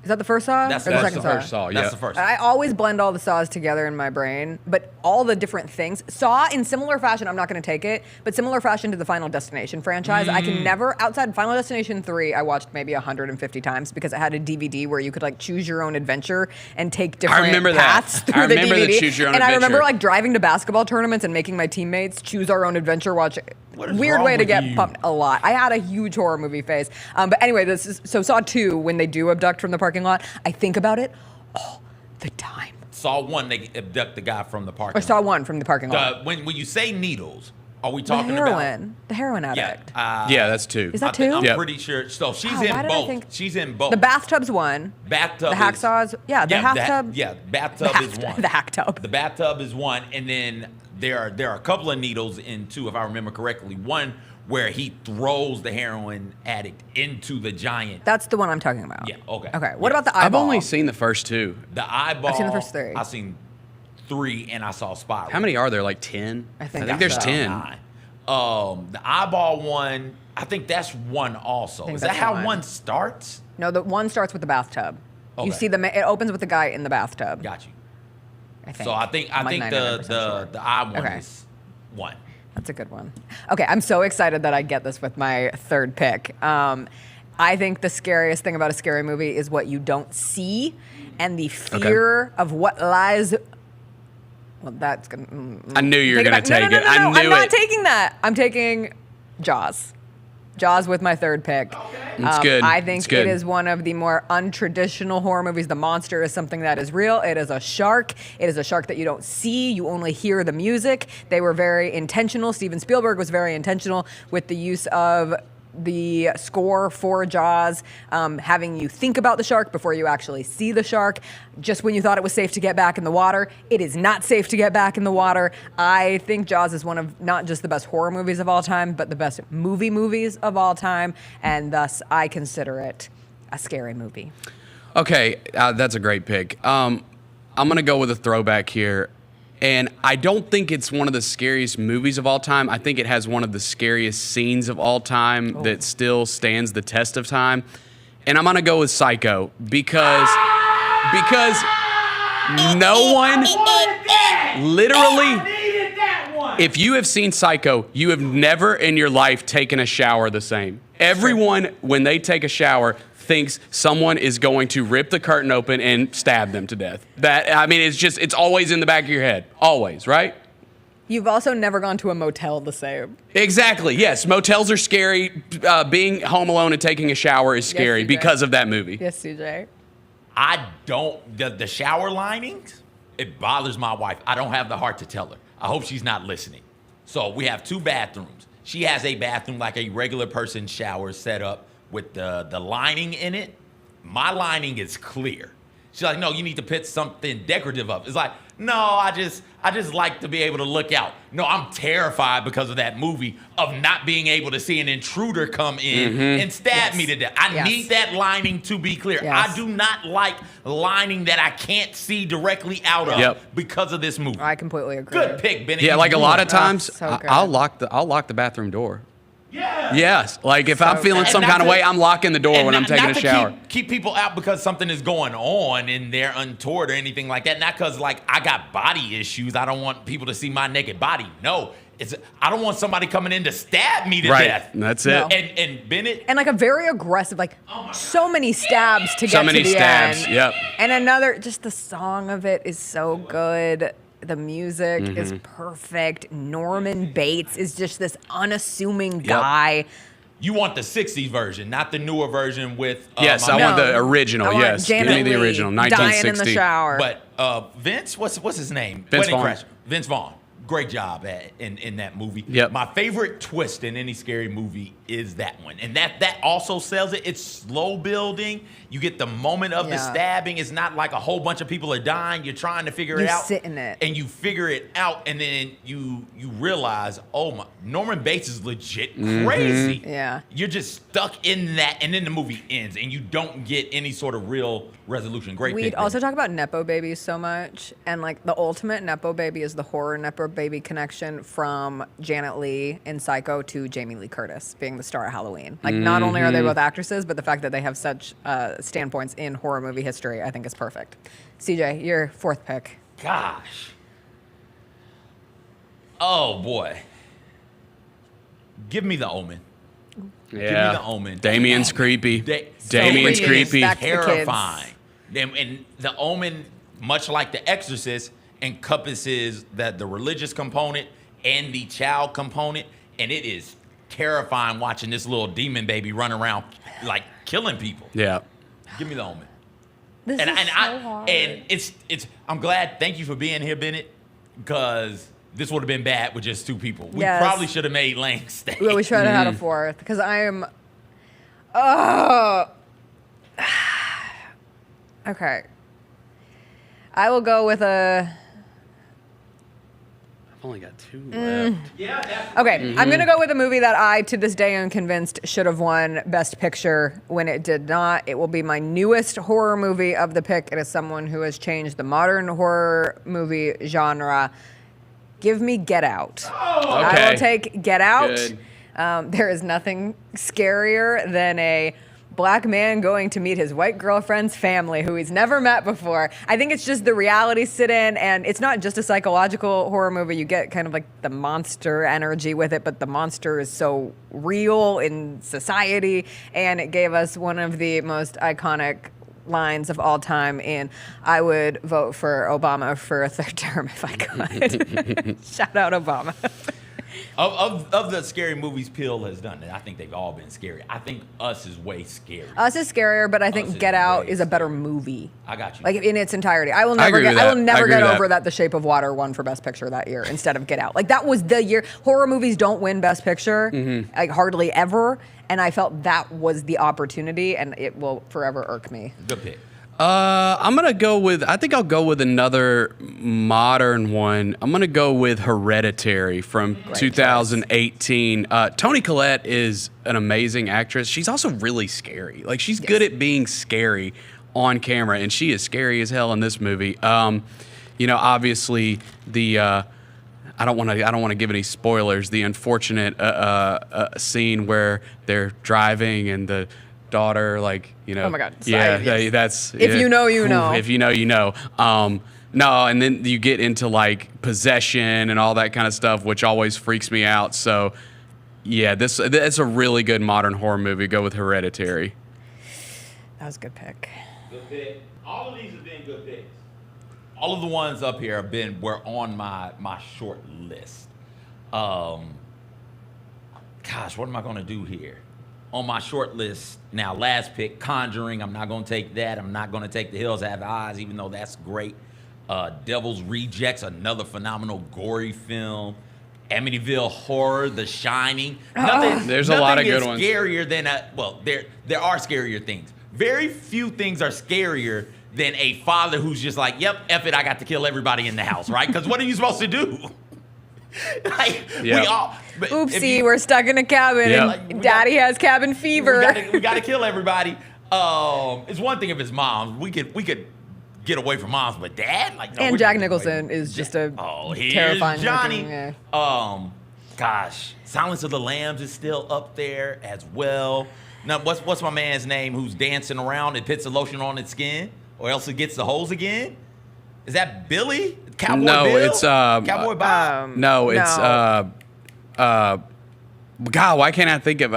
A: Is that the first Saw?
B: That's
A: Or
B: the
A: second
B: first Saw.
J: yeah.
B: That's the first.
A: I always blend all the Saws together in my brain, but all the different things. Saw, in similar fashion, I'm not going to take it, but similar fashion to the Final Destination franchise. I can never, outside Final Destination 3, I watched maybe 150 times because it had a DVD where you could like choose your own adventure and take different paths through the DVD.
J: I remember the choose your own
A: and
J: adventure.
A: I remember like driving to basketball tournaments and making my teammates choose our own adventure, watch weird way to get pumped a lot. I had a huge horror movie phase. But anyway, Saw 2, when they do abduct from the parking lot, I think about it all the time.
B: Saw 1, they abduct the guy from the parking lot.
A: Or Saw 1 from the parking lot.
B: When you say needles, are we talking
A: the heroin addict.
J: Yeah, that's 2.
A: Is that 2?
B: I'm pretty sure. So she's in both. She's in both.
A: The bathtub's 1.
B: Bathtub.
A: The hacksaws. The bathtub.
B: Bathtub is 1.
A: The hacktub.
B: The bathtub is 1, and then there are a couple of needles in 2, if I remember correctly. One where he throws the heroin addict into the giant.
A: That's the one I'm talking about.
B: Yeah. Okay.
A: Okay. What about the eyeball?
J: I've only seen the first 2.
B: The eyeball.
A: I've seen the first 3.
B: I've seen 3, and I saw Spiral.
J: How many are there? Like 10?
A: I think
J: there's
A: so.
J: 10.
B: 9. The eyeball one, I think that's 1 also. Is that how 1 starts?
A: No, the 1 starts with the bathtub.
B: Okay.
A: You see it opens with the guy in the bathtub.
B: Got you.
A: I think.
B: So I think the eye one is 1.
A: That's a good one. Okay, I'm so excited that I get this with my 3rd pick. I think the scariest thing about a scary movie is what you don't see and the fear of what lies. Well, that's gonna.
J: I knew you were gonna take it.
A: No,
J: I knew
A: I'm not
J: it.
A: taking that. I'm taking Jaws. Jaws with my 3rd pick.
J: It's good.
A: I think
J: It's good.
A: it is one of the more untraditional horror movies. The monster is something that is real. It is a shark. It is a shark that you don't see. You only hear the music. They were very intentional. Steven Spielberg was very intentional with the use of the score for Jaws, having you think about the shark before you actually see the shark. Just when you thought it was safe to get back in the water, it is not safe to get back in the water. I think Jaws is one of not just the best horror movies of all time, but the best movies of all time, and thus I consider it a scary movie.
J: Okay, that's a great pick. I'm going to go with a throwback here. And I don't think it's one of the scariest movies of all time. I think it has one of the scariest scenes of all time that still stands the test of time. And I'm going to go with Psycho because no one literally, if you have seen Psycho, you have never in your life taken a shower the same. Everyone, when they take a shower, thinks someone is going to rip the curtain open and stab them to death. It's always in the back of your head. Always, right?
A: You've also never gone to a motel the same.
J: Exactly, yes. Motels are scary. Being home alone and taking a shower is scary because of that movie.
A: Yes, CJ.
B: I don't, the shower linings, it bothers my wife. I don't have the heart to tell her. I hope she's not listening. So we have 2 bathrooms. She has a bathroom like a regular person shower set up with the lining in it. My lining is clear. She's like, no, you need to put something decorative up. It's like, no, I just like to be able to look out. No, I'm terrified because of that movie of not being able to see an intruder come in and stab me to death. I need that lining to be clear. I do not like lining that I can't see directly out of because of this movie.
A: I completely agree.
B: Good pick, Bennett.
J: Yeah, like a lot of times,
A: so good.
J: I'll lock the bathroom door. Yeah. Yes. Like if I'm feeling some kind of way, I'm locking the door when I'm taking a shower.
B: Keep people out because something is going on and they're untoward or anything like that. Not because like I got body issues. I don't want people to see my naked body. No. I don't want somebody coming in to stab me to death.
J: That's it.
B: And Bennett.
A: And like a very aggressive, like so many stabs to get to the end.
J: Yep.
A: And just the song of it is so good. The music is perfect. Norman Bates is just this unassuming guy.
B: You want the 60s version, not the newer version with...
J: yes, I want the original, yes. Give me the original, 1960.
A: Dying in the shower.
B: But Vince, what's his name?
J: Vince Vaughn.
B: Vince Vaughn. Great job in that movie.
J: Yep.
B: My favorite twist in any scary movie is that one. And that also sells it. It's slow building. You get the moment of the stabbing. It's not like a whole bunch of people are dying. You're trying to figure it out.
A: You sit in it.
B: And you figure it out. And then you realize, Norman Bates is legit crazy.
A: Yeah.
B: You're just stuck in that. And then the movie ends. And you don't get any sort of real resolution. Great pick.
A: We also talk about Nepo babies so much. And like the ultimate Nepo baby is the horror Nepo baby connection from Janet Leigh in Psycho to Jamie Lee Curtis being the star of Halloween. Like not only are they both actresses, but the fact that they have such standpoints in horror movie history, I think is perfect. CJ, your 4th pick.
B: Gosh. Oh boy. Give me The Omen.
J: Yeah.
B: Give me The Omen.
J: Damien's creepy. Damien's creepy.
B: Terrifying. And The Omen, much like The Exorcist, encompasses the religious component and the child component. and it is terrifying watching this little demon baby run around like killing people.
J: Yeah.
B: Give me the Omen.
A: This is so hard.
B: And it's. I'm glad. Thank you for being here, Bennett, because this would have been bad with just two people. We probably should have made Lang stay.
A: Yeah, we should have had a fourth because I am. Okay. I will go with a.
J: I've only got 2 left.
A: Okay, I'm going to go with a movie that I, to this day, am convinced should have won Best Picture when it did not. It will be my newest horror movie of the pick. It is someone who has changed the modern horror movie genre. Give me Get Out. I will take Get Out. There is nothing scarier than a black man going to meet his white girlfriend's family who he's never met before. I think it's just the reality sit-in, and it's not just a psychological horror movie. You get kind of like the monster energy with it, but the monster is so real in society, and it gave us one of the most iconic lines of all time in I would vote for Obama for a third term if I could. Shout out Obama.
B: Of the scary movies Peele has done, I think they've all been scary. I think Us is way scarier.
A: Us is scarier, but I think Get Out is a better movie.
B: I got you.
A: Like in its entirety. I will never get over that The Shape of Water won for Best Picture that year instead of Get Out. Like that was the year. Horror movies don't win Best Picture, like hardly ever. And I felt that was the opportunity, and it will forever irk me.
B: Good pick.
J: I'm gonna go with. I think I'll go with another modern one. I'm gonna go with Hereditary from 2018. Toni Collette is an amazing actress. She's also really scary. Like she's good at being scary on camera, and she is scary as hell in this movie. Obviously the. I don't want to give any spoilers. The unfortunate scene where they're driving and the daughter,
A: Oh my God!
J: Yeah, that's
A: if you know, you know.
J: If you know, you know. No, and then you get into like possession and all that kind of stuff, which always freaks me out. So, yeah, it's a really good modern horror movie. Go with Hereditary.
A: That was a good pick.
B: Good pick. All of these have been good picks. All of the ones up here were on my short list. Gosh, what am I going to do here? On my short list, now last pick, Conjuring. I'm not going to take that. I'm not going to take The Hills Have Eyes, even though that's great. Devil's Rejects, another phenomenal gory film. Amityville Horror, The Shining.
J: There's a lot of good ones.
B: Scarier than there are scarier things. Very few things are scarier than a father who's just like, yep, F it, I got to kill everybody in the house, right? Because what are you supposed to do?
A: Oopsie, we're stuck in a cabin and Daddy has cabin fever.
B: We got to kill everybody. It's one thing if it's moms. We could get away from moms, but Dad?
A: And Jack Nicholson is just a terrifying
B: Johnny.
A: looking,
B: Gosh, Silence of the Lambs is still up there as well. Now, what's my man's name who's dancing around and puts the lotion on his skin, or else it gets the hose again? Is that Billy? Cowboy Bill?
J: It's
B: Cowboy Bob.
J: No, it's God, why can't I think of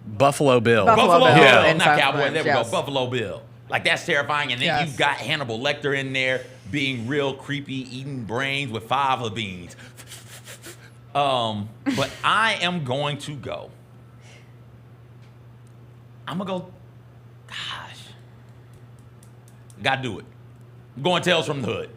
J: Buffalo Bill?
B: Buffalo Bill,
J: yeah.
B: not Cowboy. There we go, Buffalo Bill. Like that's terrifying, and then you've got Hannibal Lecter in there being real creepy, eating brains with fava beans. But I am going to go. I'm gonna go. Gosh, gotta do it. I'm going Tales from the Hood.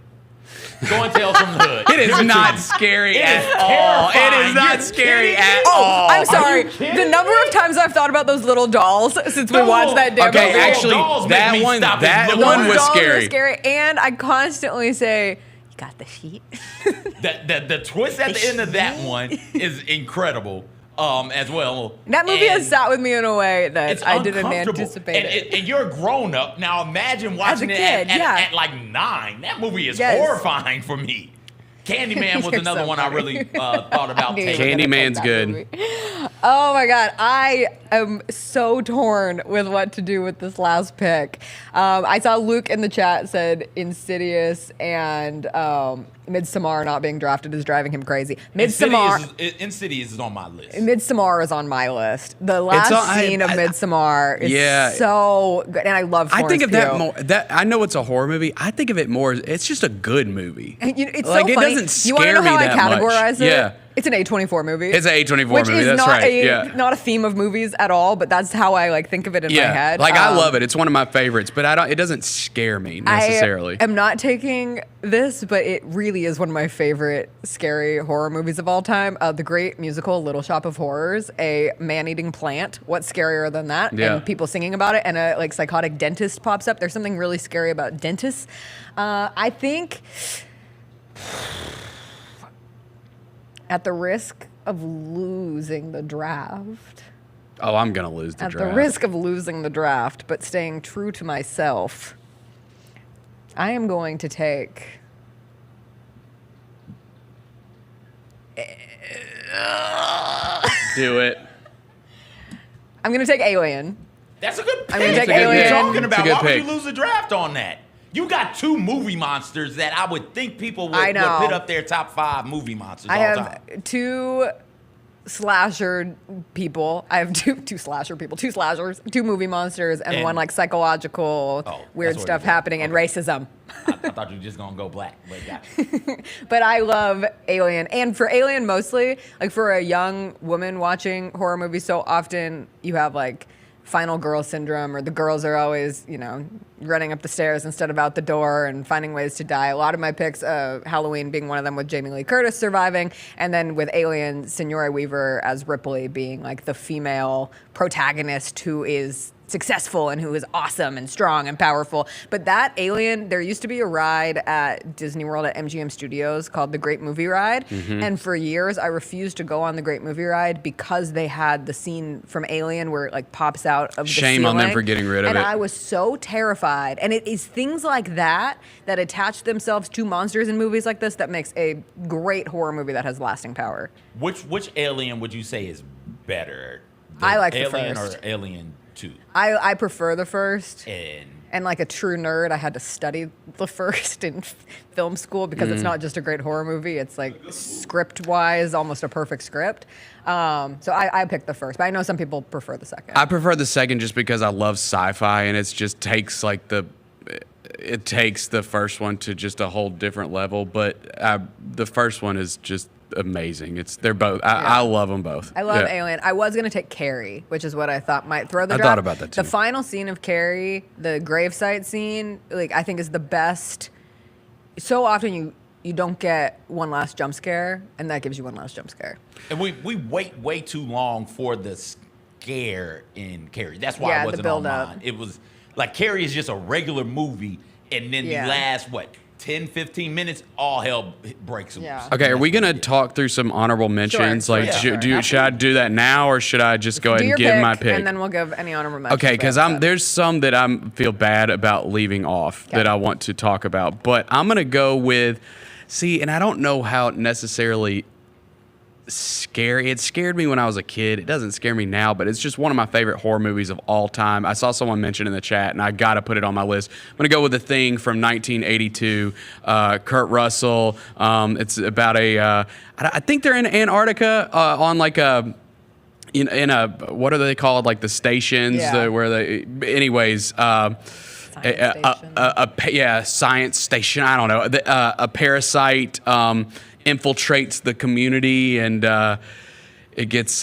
B: Going Tales from the Hood.
J: It is not scary at all. It is not scary at all.
A: I'm sorry. The number of times I've thought about those little dolls since we watched that damn movie.
J: Okay, actually, that one was scary.
A: And I constantly say, "You got the sheet."
B: The twist at the end of that one is incredible. As well.
A: That movie has sat with me in a way that I didn't anticipate.
B: And you're a grown up. Now imagine watching it at like 9. That movie is horrifying for me. Candyman was another one I really thought about taking.
J: Candyman's good.
A: Oh my God. I am so torn with what to do with this last pick. I saw Luke in the chat said Insidious and Midsommar not being drafted is driving him crazy.
B: Insidious is on my list.
A: Midsommar is on my list. The last scene of Midsommar is so good, and I love Florence
J: I think of
A: Pugh.
J: that more. I know it's a horror movie. I think of it more as it's just a good movie.
A: It's
J: like
A: so funny.
J: doesn't scare
A: you want to know
J: me
A: how I
J: that much.
A: categorize it?
J: Yeah.
A: It's an A24 movie.
J: It's an A24
A: which
J: movie.
A: Is
J: That's
A: not
J: right.
A: Not a theme of movies at all, but that's how I like think of it in my head.
J: Like I love it. It's one of my favorites, but it doesn't scare me necessarily.
A: I am not taking this, but it really is one of my favorite scary horror movies of all time. The great musical Little Shop of Horrors, a man-eating plant. What's scarier than that?
J: Yeah.
A: And people singing about it, and a like psychotic dentist pops up. There's something really scary about dentists. I think, at the risk of losing the draft.
J: Oh, I'm gonna lose the draft.
A: At the risk of losing the draft, but staying true to myself, I am going to take.
J: Do it.
A: I'm going to take Alien.
B: That's a good pick.
A: I'm going to take
B: What are you
A: Alien.
B: talking about?
J: It's a good
B: Why would
J: pick.
B: you lose the draft on that? You got two movie monsters that I would think people would
A: I know.
B: put up their top 5 movie monsters
A: I
B: all
A: have
B: time.
A: two slasher people. I have two slashers, 2 movie monsters, and one like psychological weird
B: what
A: stuff
B: it is.
A: happening and racism.
B: I thought you were just going to go black. But yeah.
A: But I love Alien. And for Alien mostly, like for a young woman watching horror movies, so often you have like final girl syndrome, or the girls are always, running up the stairs instead of out the door and finding ways to die. A lot of my picks, Halloween being one of them with Jamie Lee Curtis surviving, and then with Alien, Signora Weaver as Ripley being like the female protagonist who is successful and who is awesome and strong and powerful. But that Alien, there used to be a ride at Disney World at MGM Studios called the Great Movie Ride.
J: Mm-hmm.
A: And for years, I refused to go on the Great Movie Ride because they had the scene from Alien where it like pops out of the
J: Shame on them
A: ceiling.
J: for getting rid of
A: and
J: it.
A: And I was so terrified. And it is things like that that attach themselves to monsters in movies like this that makes a great horror movie that has lasting power.
B: Which Alien would you say is better?
A: I like the
B: Alien
A: first.
B: or Alien 2?
A: I prefer the first.
B: And
A: like a true nerd, I had to study the first in film school because it's not just a great horror movie. It's like script-wise, almost a perfect script. So I picked the first, but I know some people prefer the second.
J: I prefer the second just because I love sci-fi, and it just takes it takes the first one to just a whole different level. But the first one is just amazing. They're both. I love them both.
A: I love Alien. I was gonna take Carrie, which is what I thought might throw the
J: I
A: draft.
J: thought about that too.
A: The final scene of Carrie, the gravesite scene, like I think is the best. So often you don't get one last jump scare, and that gives you one last jump scare.
B: And we wait way too long for the scare in Carrie. That's why it wasn't on mine. It was like Carrie is just a regular movie, and then the last 10, 15 minutes, all hell breaks loose.
J: Okay, are we gonna talk through some honorable mentions?
A: Sure.
J: Should I do that now, or should I just go ahead
A: Do
J: and
A: your
J: give my pick?
A: and then we'll give any honorable mentions.
J: Okay, because there's some that I feel bad about leaving off that I want to talk about, but I'm gonna go with. See, and I don't know how necessarily scary. It scared me when I was a kid. It doesn't scare me now, but it's just one of my favorite horror movies of all time. I saw someone mention in the chat, and I got to put it on my list. I'm going to go with The Thing from 1982. Kurt Russell. It's about I think they're in Antarctica on like a, in a, what are they called? Like the stations where they, anyways, science station. I don't know. A parasite infiltrates the community, and it gets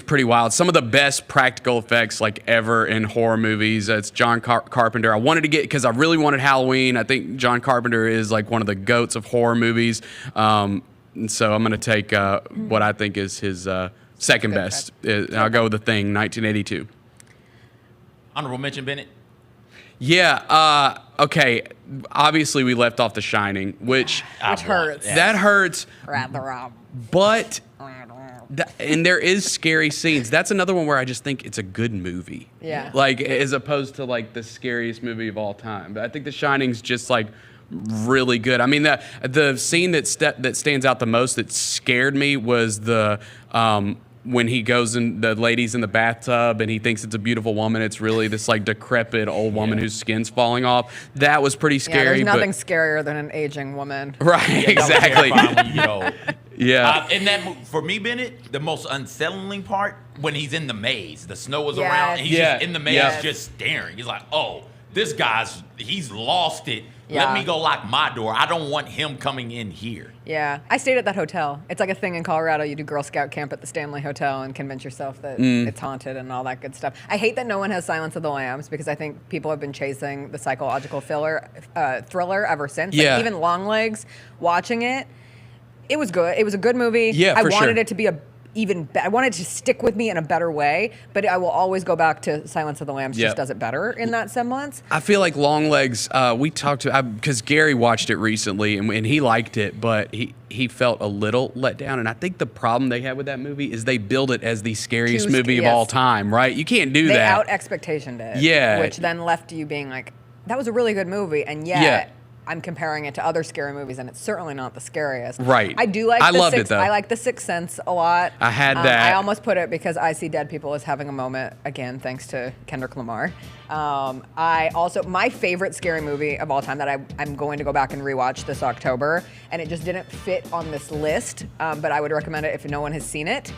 J: pretty wild. Some of the best practical effects like ever in horror movies. It's John Carpenter. I wanted to get because I really wanted Halloween. I think John Carpenter is like one of the goats of horror movies. And so I'm going to take what I think is his second best. I'll go with The Thing, 1982.
B: Honorable mention, Bennett.
J: Yeah. Okay. Obviously, we left off The Shining, which
A: hurts.
J: That hurts.
A: Rather,
J: but and there is scary scenes. That's another one where I just think it's a good movie.
A: Yeah.
J: Like as opposed to like the scariest movie of all time. But I think The Shining's just like really good. I mean, the scene that stands out the most that scared me was the when he goes in, the lady's in the bathtub and he thinks it's a beautiful woman. It's really this like decrepit old woman whose skin's falling off. That was pretty scary.
A: Yeah, there's nothing scarier than an aging woman.
J: Right, exactly. Yeah.
B: And that, for me, Bennett, the most unsettling part when he's in the maze. The snow is around, and he's just in the maze, just staring. He's like, oh, This guy's, he's lost it.
A: Yeah.
B: Let me go lock my door. I don't want him coming in here.
A: Yeah, I stayed at that hotel. It's like a thing in Colorado. You do Girl Scout camp at the Stanley Hotel and convince yourself that it's haunted and all that good stuff. I hate that no one has Silence of the Lambs because I think people have been chasing the psychological thriller ever since.
J: Yeah.
A: Like, even Longlegs, watching it, it was good. It was a good movie.
J: Yeah,
A: I
J: for
A: wanted
J: sure.
A: it to be I wanted to stick with me in a better way, but I will always go back to Silence of the Lambs.
J: Yep.
A: Just does it better in that semblance.
J: I feel like Longlegs, we talked to, because Gary watched it recently and he liked it, but he felt a little let down. And I think the problem they had with that movie is they build it as the scariest movie of all time, right? You can't do
A: They
J: that.
A: out expectationed it.
J: Yeah.
A: Which then left you being like, that was a really good movie, and yet
J: Yeah.
A: I'm comparing it to other scary movies, and it's certainly not the scariest.
J: Right.
A: I do like.
J: I loved it, though.
A: I like The Sixth Sense a lot.
J: I had that.
A: I almost put it because I See Dead People is having a moment again, thanks to Kendrick Lamar. My favorite scary movie of all time that I'm going to go back and rewatch this October, and it just didn't fit on this list, but I would recommend it if no one has seen it.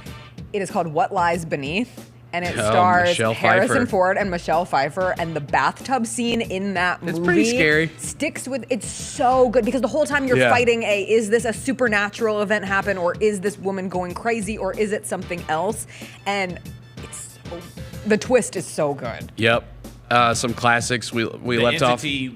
A: It is called What Lies Beneath. And it stars
J: Michelle
A: Harrison
J: Pfeiffer.
A: Ford and Michelle Pfeiffer, and the bathtub scene in that movie.
J: It's pretty scary.
A: Sticks with, it's so good because the whole time you're fighting is this a supernatural event happen, or is this woman going crazy, or is it something else? And the twist is so good.
J: Yep. Some classics we left off.
B: The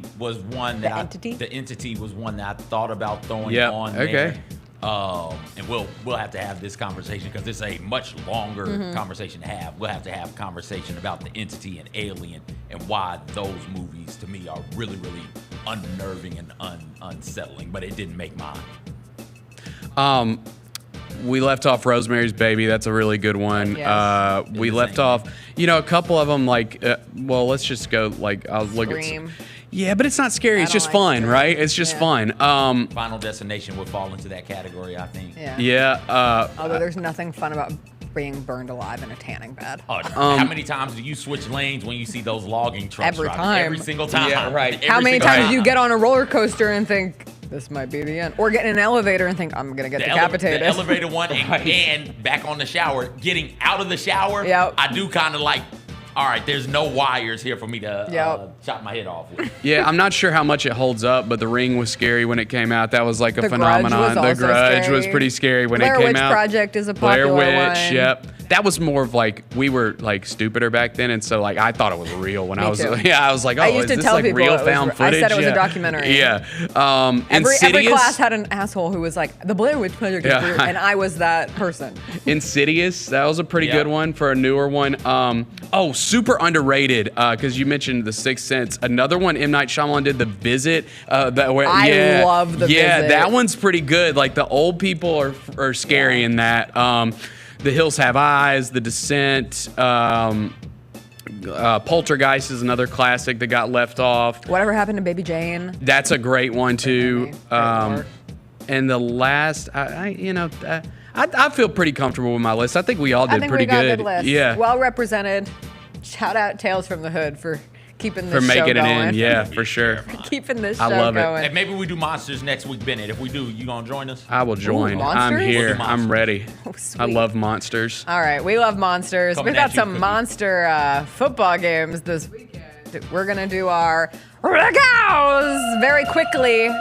B: Entity was one that I thought about throwing
J: Yep.
B: on
J: Okay.
B: there. And we'll have to have this conversation because it's a much longer conversation to have. We'll have to have a conversation about The Entity and Alien and why those movies to me are really, really unnerving and unsettling. But it didn't make mine.
J: We left off Rosemary's Baby. That's a really good one.
A: Yes.
J: We left off, a couple of them like, let's just go like, I'll look
A: Scream.
J: at. Yeah, but it's not scary.
A: I
J: It's
A: don't
J: just
A: like
J: fun,
A: Scream.
J: right? It's just fun.
B: Final Destination would fall into that category, I think.
J: Yeah.
A: Although there's nothing fun about being burned alive in a tanning bed.
B: How many times do you switch lanes when you see those logging trucks?
A: Every
B: driving?
A: time.
B: Every single time.
J: Yeah, right.
A: How many
B: single
A: times
B: time.
A: do you get on a roller coaster and think, this might be the end? Or get in an elevator and think, I'm going to get decapitated.
B: The elevator one and back on the shower. Getting out of the shower,
A: Yep.
B: I do kind of like, all right, there's no wires here for me to chop my head off with.
J: Yeah, I'm not sure how much it holds up, but The Ring was scary when it came out. That was like a
A: The Grudge
J: phenomenon.
A: was
J: The
A: also
J: Grudge was
A: scary.
J: pretty scary when
A: Blair
J: it came
A: Witch
J: out.
A: Project is a
J: Blair
A: popular
J: Witch,
A: one.
J: yep. That was more of like, we were like stupider back then, and so like I thought it was real when
A: Me
J: I was,
A: too.
J: I was like, oh,
A: I used
J: is
A: to
J: this
A: tell
J: like
A: people
J: real
A: it was
J: found
A: I
J: footage?
A: said it was a documentary.
J: Yeah.
A: Every
J: Insidious.
A: class had an asshole who was like, the Blair Witch Project is
J: Yeah.
A: weird, and I was that person.
J: Insidious, that was a pretty good one for a newer one. Super underrated, because you mentioned The Sixth Sense. Another one M. Night Shyamalan did, The Visit.
A: I love The
J: Yeah,
A: Visit.
J: that one's pretty good. Like the old people are scary in that. The Hills Have Eyes, The Descent. Poltergeist is another classic that got left off.
A: Whatever Happened to Baby Jane?
J: That's a great one too. And the last, I feel pretty comfortable with my list. I think we all did
A: I think
J: pretty
A: we got
J: good.
A: a good list.
J: Yeah,
A: Well represented. Shout out Tales from the Hood for keeping this
J: for
A: show
J: making it
A: going.
J: in. Yeah, for sure.
A: Keeping this
J: I
A: show
J: love it.
A: going.
B: And maybe we do Monsters next week, Bennett. If we do, you gonna join us?
J: I will join. I'm
A: Monsters?
J: here.
B: We'll do
J: I'm ready.
A: Oh,
J: I
A: sweet.
J: love monsters.
A: All right, we love monsters.
B: Coming
A: We've got
B: at you,
A: some
B: Cookie.
A: monster football games this weekend. We're gonna do our RAGGOWs very quickly.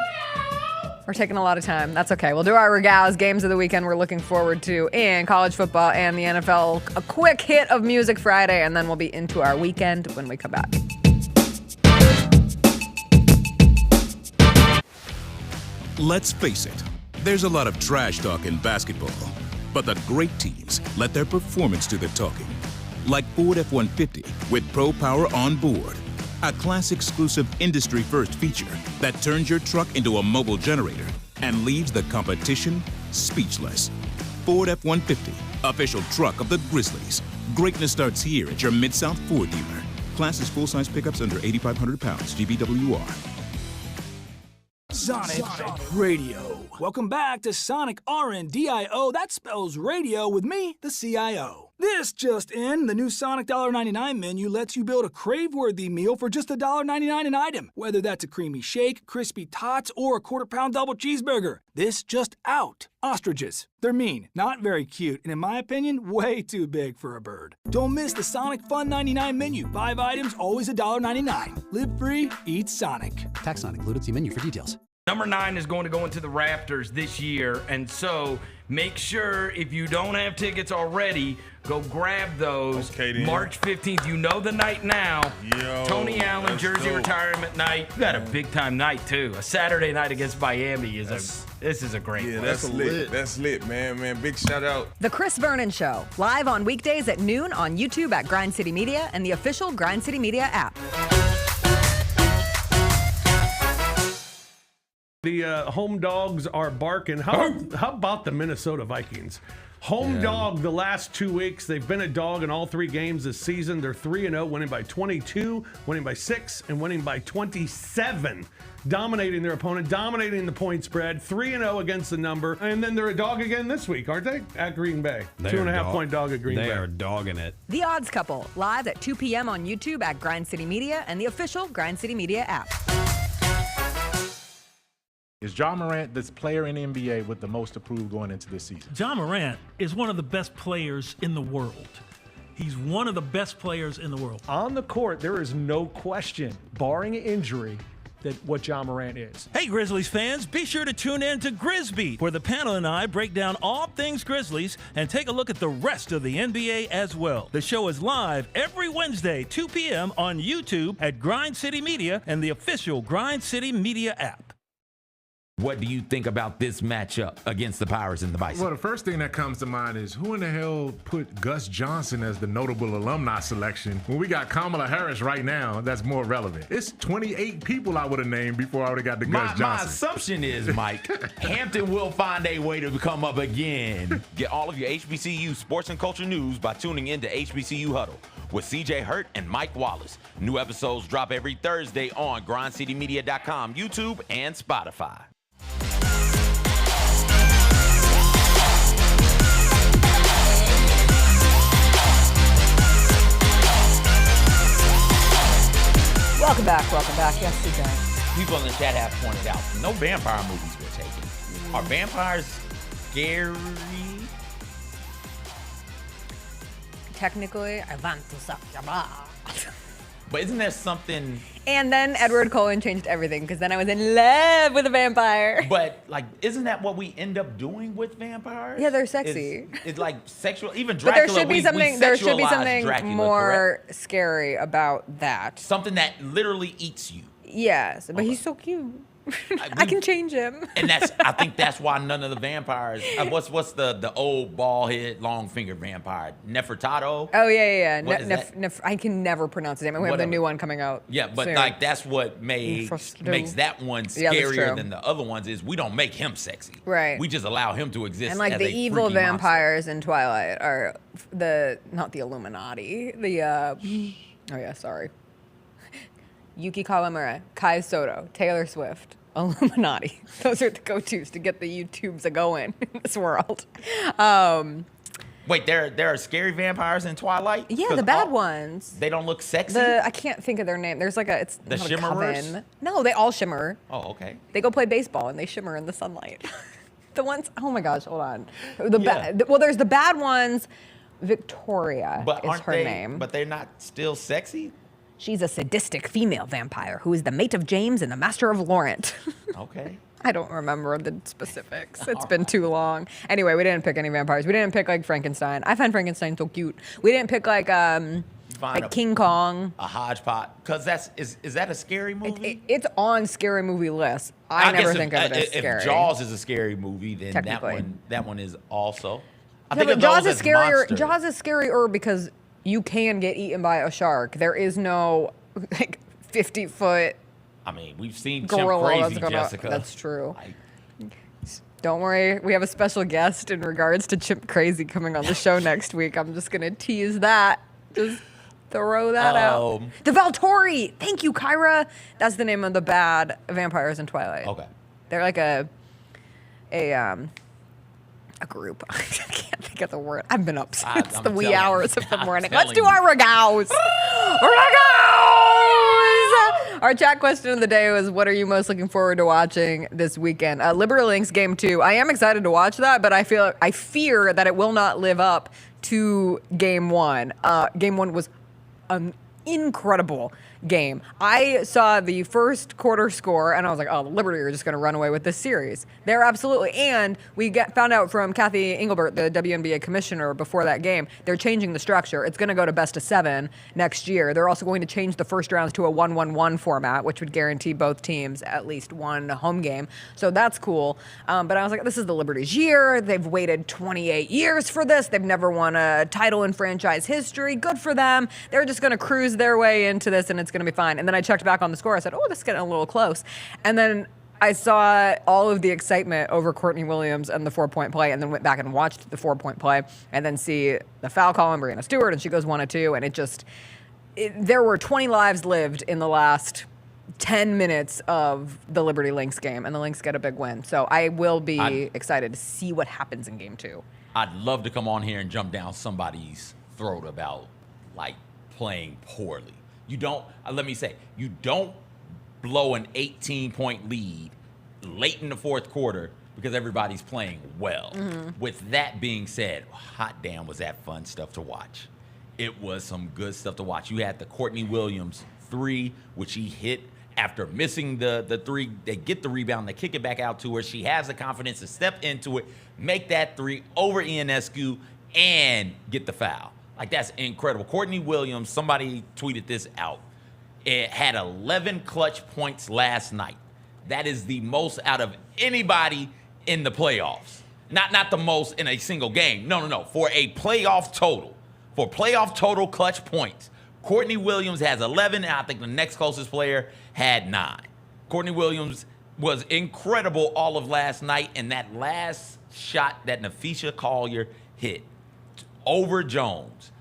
A: We're taking a lot of time. That's okay. We'll do our RAGGOWs, games of the weekend we're looking forward to in college football and the NFL. A quick hit of Music Friday, and then we'll be into our weekend when we come back.
Q: Let's face it, there's a lot of trash talk in basketball, but the great teams let their performance do the talking. Like Ford F-150 with Pro Power on board, a class-exclusive industry-first feature that turns your truck into a mobile generator and leaves the competition speechless. Ford F-150, official truck of the Grizzlies. Greatness starts here at your Mid-South Ford dealer. Class is full-size pickups under 8,500 pounds, GBWR.
N: Sonic Radio. Welcome back to Sonic RNDIO. That spells radio with me, the CIO. This just in, the new Sonic $1.99 menu lets you build a crave-worthy meal for just $1.99 an item, whether that's a creamy shake, crispy tots, or a quarter-pound double cheeseburger. This just out. Ostriches. They're mean, not very cute, and in my opinion, way too big for a bird. Don't miss the Sonic Fun 99 menu. 5 items, always $1.99. Live free, eat Sonic.
O: Tax not included. See menu for details.
T: Number 9 is going to go into the Raptors this year, and so make sure if you don't have tickets already, go grab those.
U: Okay, then.
T: March 15th, you know the night now.
U: Yo,
T: Tony Allen,
U: let's
T: jersey
U: go.
T: retirement night. You got a big time night too. A Saturday night against Miami is this is a great one.
U: That's lit. That's lit, man. Big shout out.
A: The Chris Vernon Show, live on weekdays at noon on YouTube at Grind City Media and the official Grind City Media app.
D: The home dogs are barking. How about the Minnesota Vikings? Home dog the last 2 weeks. They've been a dog in all 3 games this season. They're 3-0, winning by 22, winning by 6, and winning by 27. Dominating their opponent, dominating the point spread, 3-0 against the number. And then they're a dog again this week, aren't they? At Green Bay. 2.5 point dog at Green Bay.
R: They are dogging it.
A: The Odds Couple, live at 2 p.m. on YouTube at Grind City Media and the official Grind City Media app.
I: Is Ja Morant the player in the NBA with the most approved going into this season?
L: Ja Morant is one of the best players in the world. He's one of the best players in the world.
M: On the court, there is no question, barring injury, that what Ja Morant is.
L: Hey, Grizzlies fans, be sure to tune in to Grizzbeat, where the panel and I break down all things Grizzlies and take a look at the rest of the NBA as well. The show is live every Wednesday, 2 p.m. on YouTube at Grind City Media and the official Grind City Media app.
B: What do you think about this matchup against the Pirates and the Bison?
V: Well, the first thing that comes to mind is who in the hell put Gus Johnson as the notable alumni selection when we got Kamala Harris right now that's more relevant? It's 28 people I would have named before I would have got the Gus Johnson.
B: My assumption is, Mike, Hampton will find a way to come up again. Get all of your HBCU sports and culture news by tuning in to HBCU Huddle with CJ Hurt and Mike Wallace. New episodes drop every Thursday on grindcitymedia.com, YouTube, and Spotify.
A: Welcome back. Yes, CJ.
B: People in the chat have pointed out, no vampire movies were taken. Are vampires scary?
A: Technically, I want to suck your bra.
B: But isn't there something...
A: And then Edward Cullen changed everything, because then I was in love with a vampire.
B: But, like, isn't that what we end up doing with vampires?
A: Yeah, they're sexy.
B: It's like sexual, even Dracula,
A: But there should be something
B: Dracula,
A: more
B: correct?
A: scary about that.
B: Something that literally eats you.
A: Yes, but he's so cute. I can change him.
B: And I think that's why none of the vampires. What's the old bald head, long finger vampire? Nefertato.
A: Oh yeah.
B: What is that?
A: I can never pronounce his name. We have the new one coming out.
B: Yeah, but
A: soon.
B: like that's what makes that one scarier than the other ones. Is we don't make him sexy.
A: Right.
B: We just allow him to exist.
A: And like
B: as
A: the
B: a
A: evil
B: freaky
A: vampires in Twilight are not the Illuminati. Yuki Kawamura, Kai Soto, Taylor Swift, Illuminati. Those are the go-tos to get the YouTubes a-going in this world.
B: Wait, there are scary vampires in Twilight?
A: Yeah, the bad ones.
B: They don't look sexy?
A: I can't think of their name. There's it's
B: the
A: not
B: Shimmerers?
A: a coven. No, they all shimmer.
B: Oh, okay.
A: They go play baseball and they shimmer in the sunlight. The ones, oh my gosh, hold on. There's the bad ones. Victoria is her name.
B: But they're not still sexy?
A: She's a sadistic female vampire who is the mate of James and the master of Laurent.
B: Okay.
A: I don't remember the specifics. It's been too long. Anyway, we didn't pick any vampires. We didn't pick like Frankenstein. I find Frankenstein so cute. We didn't pick like King Kong.
B: A hodgepodge. Because is that a scary movie?
A: It's on scary movie lists. I never think of it as scary.
B: If Jaws is a scary movie, then that one is also.
A: Jaws is scarier. Jaws is scarier because you can get eaten by a shark. There is no 50-foot.
B: I mean, we've seen
A: gorilla
B: Chimp Crazy, Jessica.
A: That's true. Don't worry, we have a special guest in regards to Chimp Crazy coming on the show next week. I'm just gonna tease that. Just throw that out. The Valtori. Thank you, Kyra. That's the name of the bad vampires in Twilight.
B: Okay.
A: They're like a a group. I can't think of the word. I've been up since the wee
B: telling
A: hours
B: you.
A: of the morning.
B: I'm
A: Let's do
B: telling
A: our RAGGOWs. RAGGOWs! Our chat question of the day was, what are you most looking forward to watching this weekend? Liberty Lynx Game 2. I am excited to watch that, but I fear that it will not live up to Game 1. Game 1 was an incredible game. I saw the first quarter score and I was like, oh, the Liberty are just going to run away with this series. They're absolutely. And we found out from Kathy Engelbert, the WNBA commissioner, before that game, they're changing the structure. It's going to go to best of 7 next year. They're also going to change the first rounds to a 1-1-1 format, which would guarantee both teams at least one home game. So that's cool. But I was like, this is the Liberty's year. They've waited 28 years for this. They've never won a title in franchise history. Good for them. They're just going to cruise their way into this and it's going to be fine. And then I checked back on the score. I said, oh, this is getting a little close. And then I saw all of the excitement over Courtney Williams and the 4-point play, and then went back and watched the 4-point play, and then see the foul call on Brianna Stewart, and she goes 1-2, and there were 20 lives lived in the last 10 minutes of the Liberty Lynx game, and the Lynx get a big win. So I will be excited to see what happens in Game 2.
B: I'd love to come on here and jump down somebody's throat about, like, playing poorly. You don't blow an 18-point lead late in the fourth quarter because everybody's playing well.
A: Mm-hmm.
B: With that being said, hot damn, was that fun stuff to watch. It was some good stuff to watch. You had the Courtney Williams 3, which he hit after missing the 3. They get the rebound, they kick it back out to her. She has the confidence to step into it, make that 3 over Ionescu, and get the foul. Like, that's incredible. Courtney Williams, somebody tweeted this out. It had 11 clutch points last night. That is the most out of anybody in the playoffs. Not the most in a single game. No. For a playoff total. For playoff total clutch points, Courtney Williams has 11, and I think the next closest player had 9. Courtney Williams was incredible all of last night, and that last shot that Nafisha Collier hit over Jones,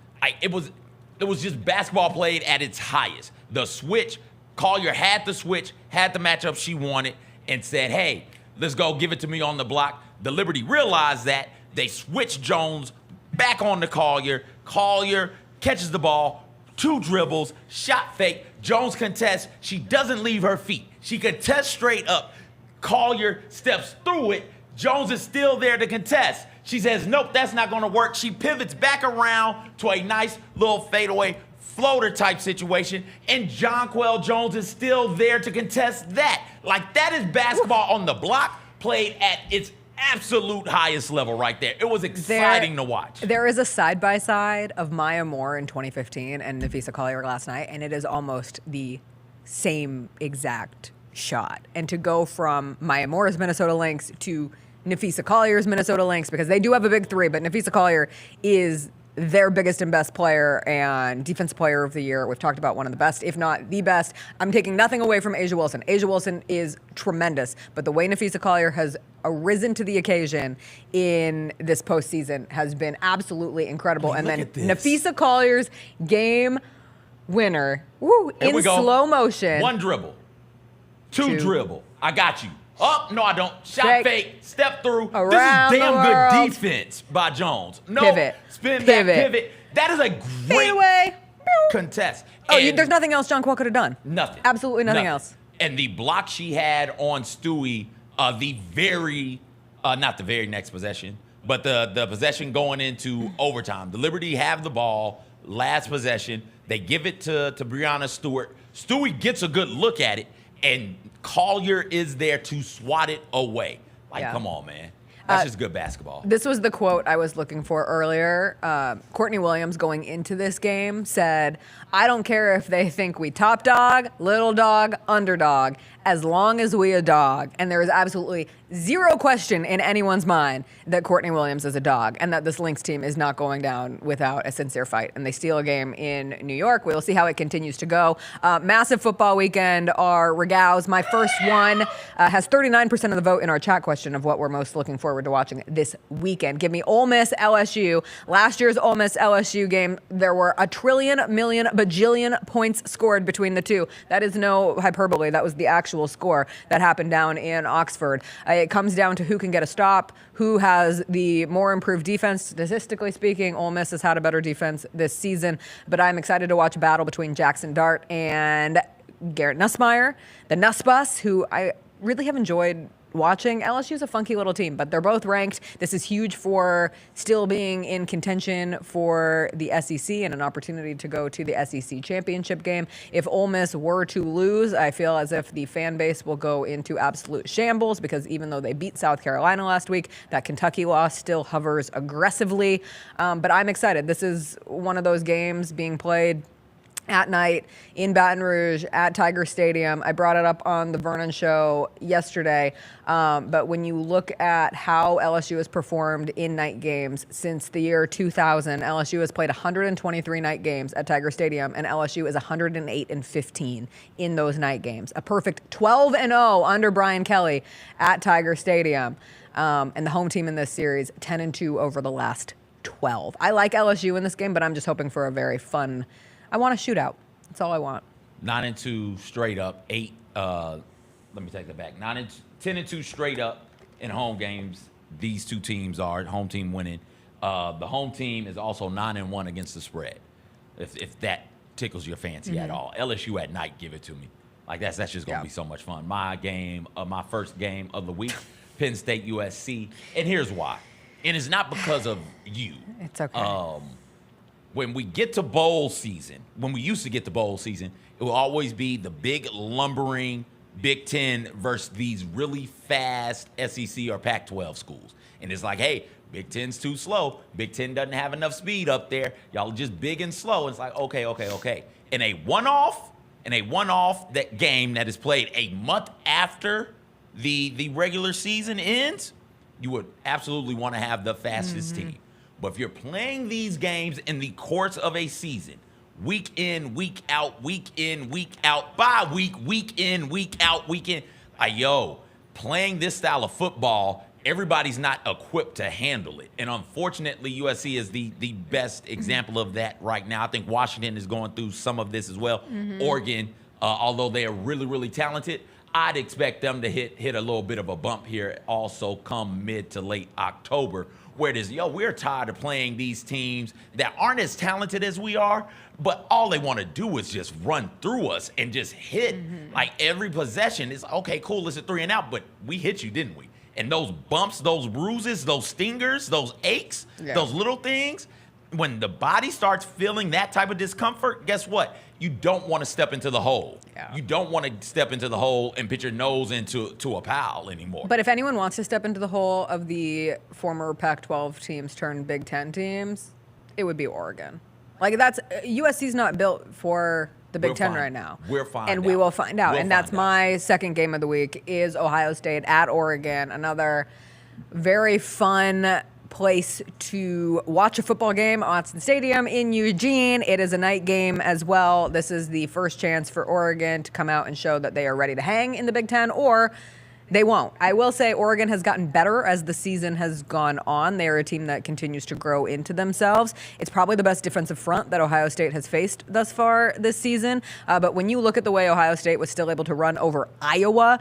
B: it was just basketball played at its highest. The switch, Collier had the switch, had the matchup she wanted, and said, hey, let's go, give it to me on the block. The Liberty realized that. They switched Jones back on to Collier. Collier catches the ball, 2 dribbles, shot fake. Jones contests. She doesn't leave her feet. She contests straight up. Collier steps through it. Jones is still there to contest. She says, nope, that's not going to work. She pivots back around to a nice little fadeaway floater type situation, and Jonquel Jones is still there to contest that. Like, that is basketball on the block played at its absolute highest level right there. It was exciting to watch.
A: There is a side-by-side of Maya Moore in 2015 and Nafisa Collier last night, and it is almost the same exact shot. And to go from Maya Moore's Minnesota Lynx to Nafisa Collier's Minnesota Lynx, because they do have a big 3, but Nafisa Collier is their biggest and best player and defensive player of the year. We've talked about one of the best, if not the best. I'm taking nothing away from Asia Wilson. Asia Wilson is tremendous, but the way Nafisa Collier has arisen to the occasion in this postseason has been absolutely incredible. And then Nafisa Collier's game winner, in slow motion.
B: 1 dribble, 2 dribble. I got you. Oh, no, I don't. Shot fake, step through.
A: Around
B: this is damn good defense by Jones. No,
A: pivot.
B: Spin back, pivot. That is a great contest.
A: There's nothing else Jonquel could have done.
B: Nothing.
A: Absolutely nothing else.
B: And the block she had on Stewie, not the very next possession, but the possession going into overtime. The Liberty have the ball, last possession. They give it to Brianna Stewart. Stewie gets a good look at it, and Collier is there to swat it away. Come on, man. That's just good basketball.
A: This was the quote I was looking for earlier. Courtney Williams going into this game said, I don't care if they think we top dog, little dog, underdog, as long as we a dog. And there is absolutely zero question in anyone's mind that Courtney Williams is a dog and that this Lynx team is not going down without a sincere fight. And they steal a game in New York. We'll see how it continues to go. Massive football weekend are RAGGOWs. My first one has 39% of the vote in our chat question of what we're most looking forward forward to watching this weekend. Give me Ole Miss LSU. Last year's Ole Miss LSU game, there were a trillion, million, bajillion points scored between the two. That is no hyperbole. That was the actual score that happened down in Oxford. It comes down to who can get a stop, who has the more improved defense. Statistically speaking, Ole Miss has had a better defense this season, but I'm excited to watch a battle between Jackson Dart and Garrett Nussmeier, the Nussbus, who I really have enjoyed watching. LSU is a funky little team, but they're both ranked. This is huge for still being in contention for the SEC and an opportunity to go to the SEC championship game. If Ole Miss were to lose, I feel as if the fan base will go into absolute shambles, because even though they beat South Carolina last week, that Kentucky loss still hovers aggressively. But I'm excited. This is one of those games being played at night in Baton Rouge at Tiger Stadium. I brought it up on the Vernon Show yesterday, but when you look at how LSU has performed in night games since the year 2000, LSU has played 123 night games at Tiger Stadium, and LSU is 108-15 in those night games. A perfect 12-0 under Brian Kelly at Tiger Stadium, and the home team in this series 10-2 over the last 12. I like LSU in this game, but I'm just hoping for a very fun. I want a shootout. That's all I want.
B: 9-2 straight up. 8. Let me take that back. 10-2 straight up in home games. These two teams are home team winning. The home team is also 9-1 against the spread. If that tickles your fancy at all. LSU at night, give it to me. Like that's just gonna be so much fun. My first game of the week, Penn State USC, and here's why. And it's not because of you.
A: It's okay.
B: When we get to bowl season, when we used to get to bowl season, it will always be the big lumbering Big Ten versus these really fast SEC or Pac-12 schools. And it's like, hey, Big Ten's too slow. Big Ten doesn't have enough speed up there. Y'all are just big and slow. It's like, okay. In a one-off that game that is played a month after the regular season ends, you would absolutely want to have the fastest team. But if you're playing these games in the course of a season, week in, week out, bye week in, week out, playing this style of football, everybody's not equipped to handle it. And unfortunately, USC is the best example of that right now. I think Washington is going through some of this as well. Oregon, although they are really, really talented, I'd expect them to hit a little bit of a bump here also come mid to late October, where it is, we're tired of playing these teams that aren't as talented as we are, but all they want to do is just run through us and just hit. Like every possession is, okay, cool, it's a 3 and out, but we hit you, didn't we? And those bumps, those bruises, those stingers, those aches, those little things, when the body starts feeling that type of discomfort, guess what? You don't want to step into the hole. You don't want to step into the hole and put your nose into a pile anymore.
A: But if anyone wants to step into the hole of the former Pac-12 teams turned Big Ten teams, it would be Oregon. Like USC's not built for the Big Ten right now.
B: We'll find out.
A: And we will find out. And that's my second game of the week is Ohio State at Oregon. Another very fun place to watch a football game, Autzen Stadium in Eugene. It is a night game as well. This is the first chance for Oregon to come out and show that they are ready to hang in the Big Ten, or they won't. I will say Oregon has gotten better as the season has gone on. They are a team that continues to grow into themselves. It's probably the best defensive front that Ohio State has faced thus far this season. But when you look at the way Ohio State was still able to run over Iowa,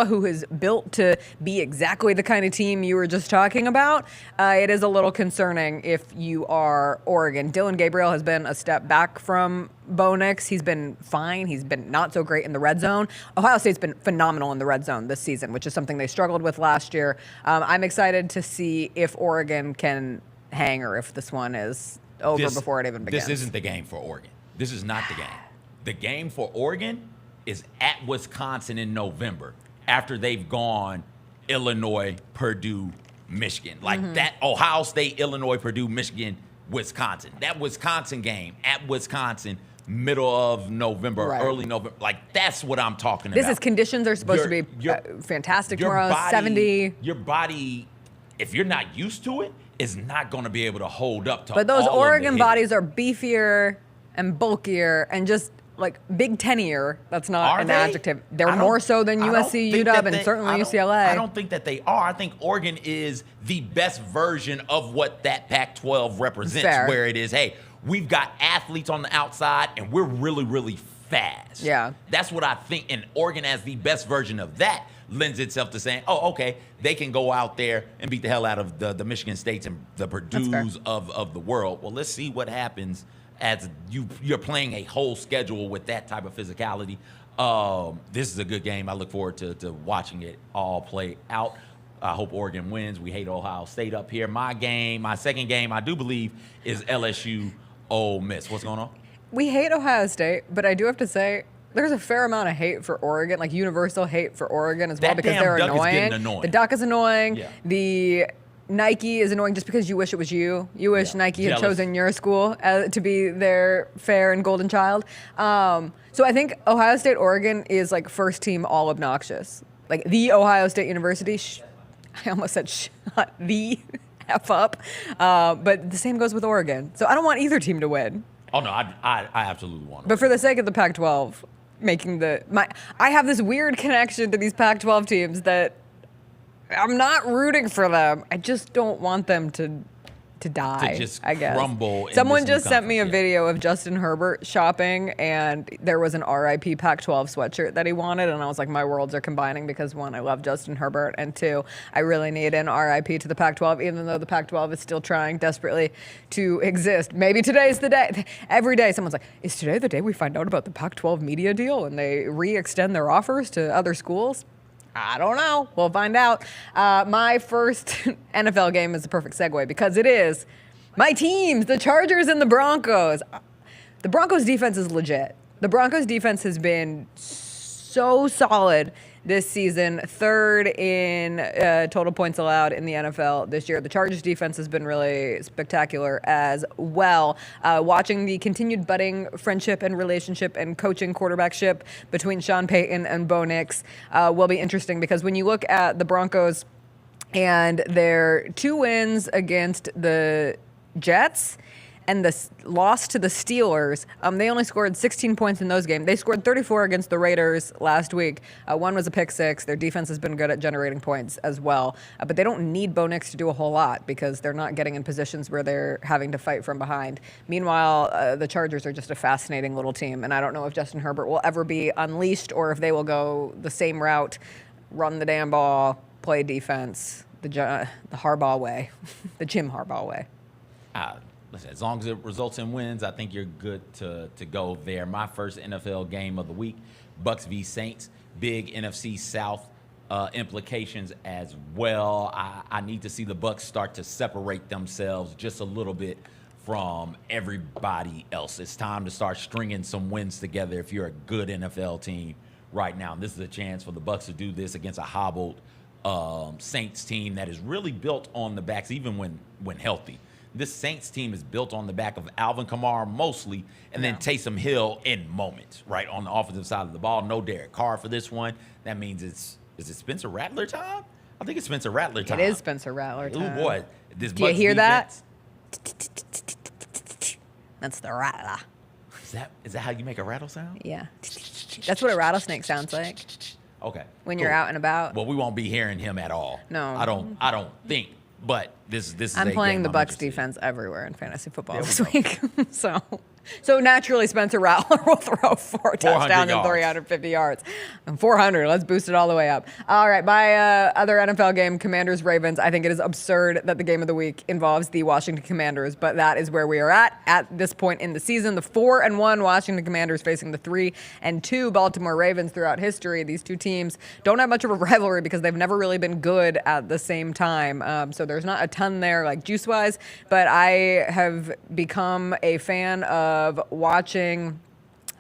A: who is built to be exactly the kind of team you were just talking about, it is a little concerning if you are Oregon. Dylan Gabriel has been a step back from Bo Nix. He's been fine. He's been not so great in the red zone. Ohio State's been phenomenal in the red zone this season, which is something they struggled with last year. I'm excited to see if Oregon can hang or if this one is over before it even begins.
B: This isn't the game for Oregon. This is not the game. The game for Oregon is at Wisconsin in November after they've gone Illinois, Purdue, Michigan. Like that Ohio State, Illinois, Purdue, Michigan, Wisconsin. That Wisconsin game at Wisconsin, middle of November, early November. Like, that's what I'm talking about.
A: This is conditions are supposed to be fantastic tomorrow, 70.
B: Your body, if you're not used to it, is not going to be able to hold up to
A: But those
B: all
A: Oregon
B: of the
A: bodies are beefier and bulkier and just like Big Ten-ier. That's not
B: Are
A: an
B: they?
A: adjective. They're
B: I don't-
A: more so than
B: I don't
A: USC,
B: think
A: UW,
B: that
A: and
B: they-
A: certainly
B: I don't-
A: UCLA.
B: I don't think that they are. I think Oregon is the best version of what that Pac-12 represents,
A: Fair.
B: where it is, hey, we've got athletes on the outside, and we're really, really fast.
A: Yeah.
B: That's what I think, and Oregon as the best version of that lends itself to saying, oh, okay, they can go out there and beat the hell out of the Michigan States and the Purdue's of the world. Well, let's see what happens as you're playing a whole schedule with that type of physicality. This is a good game. I look forward to watching it all play out. I hope Oregon wins. We hate Ohio State up here. My second game, I do believe, is LSU Ole Miss. What's going on?
A: We hate Ohio State, but I do have to say there's a fair amount of hate for Oregon, like universal hate for Oregon as well,
B: That
A: because
B: damn
A: they're
B: duck is
A: annoying.
B: getting annoying.
A: The duck is annoying.
B: Yeah.
A: The Nike is annoying just because you wish it was you. You wish Nike had
B: Jealous.
A: chosen your school to be their fair and golden child. So I think Ohio State, Oregon is like first team all obnoxious. Like the Ohio State University, I almost said shut the F up. But the same goes with Oregon. So I don't want either team to win.
B: Oh, no, I absolutely want to.
A: But for the sake of the Pac-12, I have this weird connection to these Pac-12 teams that I'm not rooting for them. I just don't want them to die.
B: To just
A: I guess.
B: crumble in
A: Someone
B: this new
A: just sent me a video of Justin Herbert shopping, and there was an RIP Pac-12 sweatshirt that he wanted, and I was like, my worlds are combining because one, I love Justin Herbert, and two, I really need an RIP to the Pac-12, even though the Pac-12 is still trying desperately to exist. Maybe today's the day. Every day, someone's like, is today the day we find out about the Pac-12 media deal and they re-extend their offers to other schools? I don't know. We'll find out. My first NFL game is a perfect segue because it is my teams, the Chargers and the Broncos. The Broncos defense is legit. The Broncos defense has been so solid this season, third in total points allowed in the NFL this year. The Chargers defense has been really spectacular as well. Watching the continued budding friendship and relationship and coaching quarterbackship between Sean Payton and Bo Nix will be interesting because when you look at the Broncos and their 2 wins against the Jets and the loss to the Steelers, they only scored 16 points in those games. They scored 34 against the Raiders last week. One was a pick six. Their defense has been good at generating points as well. But they don't need Bo Nix to do a whole lot because they're not getting in positions where they're having to fight from behind. Meanwhile, the Chargers are just a fascinating little team, and I don't know if Justin Herbert will ever be unleashed or if they will go the same route, run the damn ball, play defense, the Harbaugh way, the Jim Harbaugh way.
B: Listen, as long as it results in wins, I think you're good to go there. My first NFL game of the week, Bucs v. Saints. Big NFC South implications as well. I need to see the Bucs start to separate themselves just a little bit from everybody else. It's time to start stringing some wins together if you're a good NFL team right now. And this is a chance for the Bucs to do this against a hobbled Saints team that is really built on the backs, even when healthy. This Saints team is built on the back of Alvin Kamara mostly, and then Taysom Hill in moments, right, on the offensive side of the ball. No Derek Carr for this one. That means is it Spencer Rattler time? I think it's Spencer Rattler time.
A: It is Spencer Rattler time.
B: Oh, boy. This
A: Do you
B: Bucs
A: hear
B: defense,
A: that? That's the rattler.
B: Is that how you make a rattle sound?
A: Yeah. That's what a rattlesnake sounds like.
B: Okay.
A: When you're out and about.
B: Well, we won't be hearing him at all.
A: No.
B: I don't think. But this is
A: I'm
B: a
A: playing
B: game
A: the
B: I'm
A: Bucs
B: interested in.
A: defense everywhere in fantasy football
B: There we
A: this
B: go.
A: week. So naturally, Spencer Rattler will throw 4 touchdowns and
B: yards.
A: 350 yards. And 400. Let's boost it all the way up. All right, my other NFL game, Commanders-Ravens. I think it is absurd that the game of the week involves the Washington Commanders, but that is where we are at this point in the season. The 4-1 Washington Commanders facing the 3-2 Baltimore Ravens throughout history. These two teams don't have much of a rivalry because they've never really been good at the same time. So there's not a ton there, like juice-wise, but I have become a fan of watching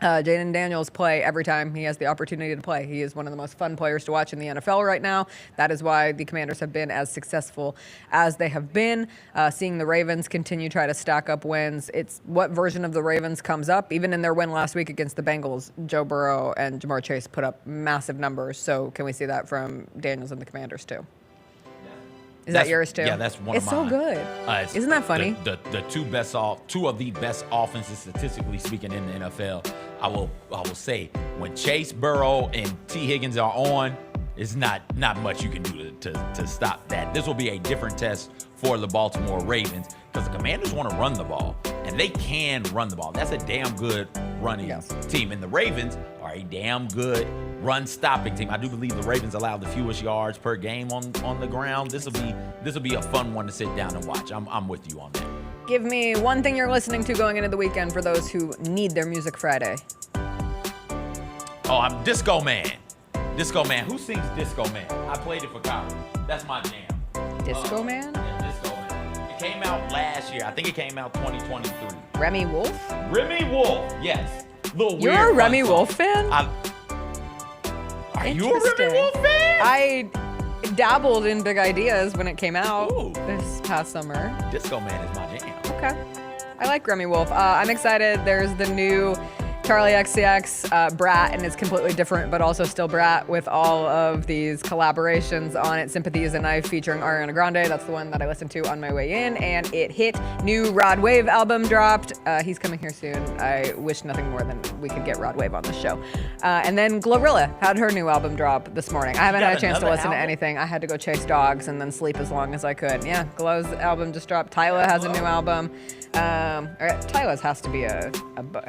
A: Jaden Daniels play every time he has the opportunity to play. He is one of the most fun players to watch in the NFL right now. That is why the Commanders have been as successful as they have been. Seeing the Ravens continue to try to stack up wins, it's what version of the Ravens comes up. Even in their win last week against the Bengals, Joe Burrow and Jamar Chase put up massive numbers. So can we see that from Daniels and the Commanders too? Is that yours too?
B: Yeah, that's one
A: it's
B: of mine.
A: So good. Isn't that funny?
B: The two of the best offenses statistically speaking in the NFL. I will say when Chase Burrow and T. Higgins are on, it's not much you can do to stop that. This will be a different test for the Baltimore Ravens because the Commanders want to run the ball, and they can run the ball. That's a damn good running team, and the Ravens are a damn good run-stopping team. I do believe the Ravens allow the fewest yards per game on the ground. This will be a fun one to sit down and watch. I'm with you on that.
A: Give me one thing you're listening to going into the weekend for those who need their Music Friday.
B: Oh, I'm Disco Man. Disco Man. Who sings Disco Man? I played it for college. That's my jam.
A: Disco Man?
B: Yeah, Disco Man. It came out last year. I think it came out 2023.
A: Remy Wolf?
B: Remy Wolf, yes.
A: You're a Remy Wolf fan?
B: Are you a Remy Wolf fan?
A: I dabbled in Big Ideas when it came out this past summer.
B: Disco Man is my jam.
A: Okay. I like Remy Wolf. I'm excited. There's the new Charlie XCX Brat, and it's completely different, but also still Brat with all of these collaborations on it. Sympathy is a Knife featuring Ariana Grande. That's the one that I listened to on my way in, and it hit. New Rod Wave album dropped. He's coming here soon. I wish nothing more than we could get Rod Wave on the show. And then Glorilla had her new album drop this morning. I haven't had a chance to listen to anything. I had to go chase dogs and then sleep as long as I could. Yeah, Glow's album just dropped. Tyla has a new album. Tyla's has to be a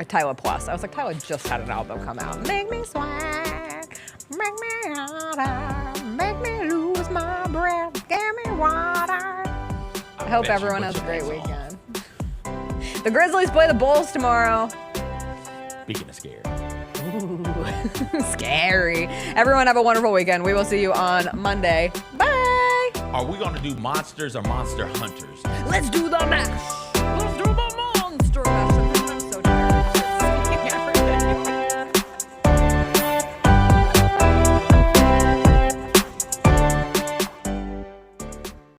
A: Tyla Plus. I was like, Tyla just had an album come out. Make me swag, make me harder, make me lose my breath, give me water. I hope everyone has a great weekend. The Grizzlies play the Bulls tomorrow.
B: Speaking of scary.
A: Ooh, scary. Everyone have a wonderful weekend. We will see you on Monday. Bye.
B: Are we going to do monsters or monster hunters?
A: Let's do the match.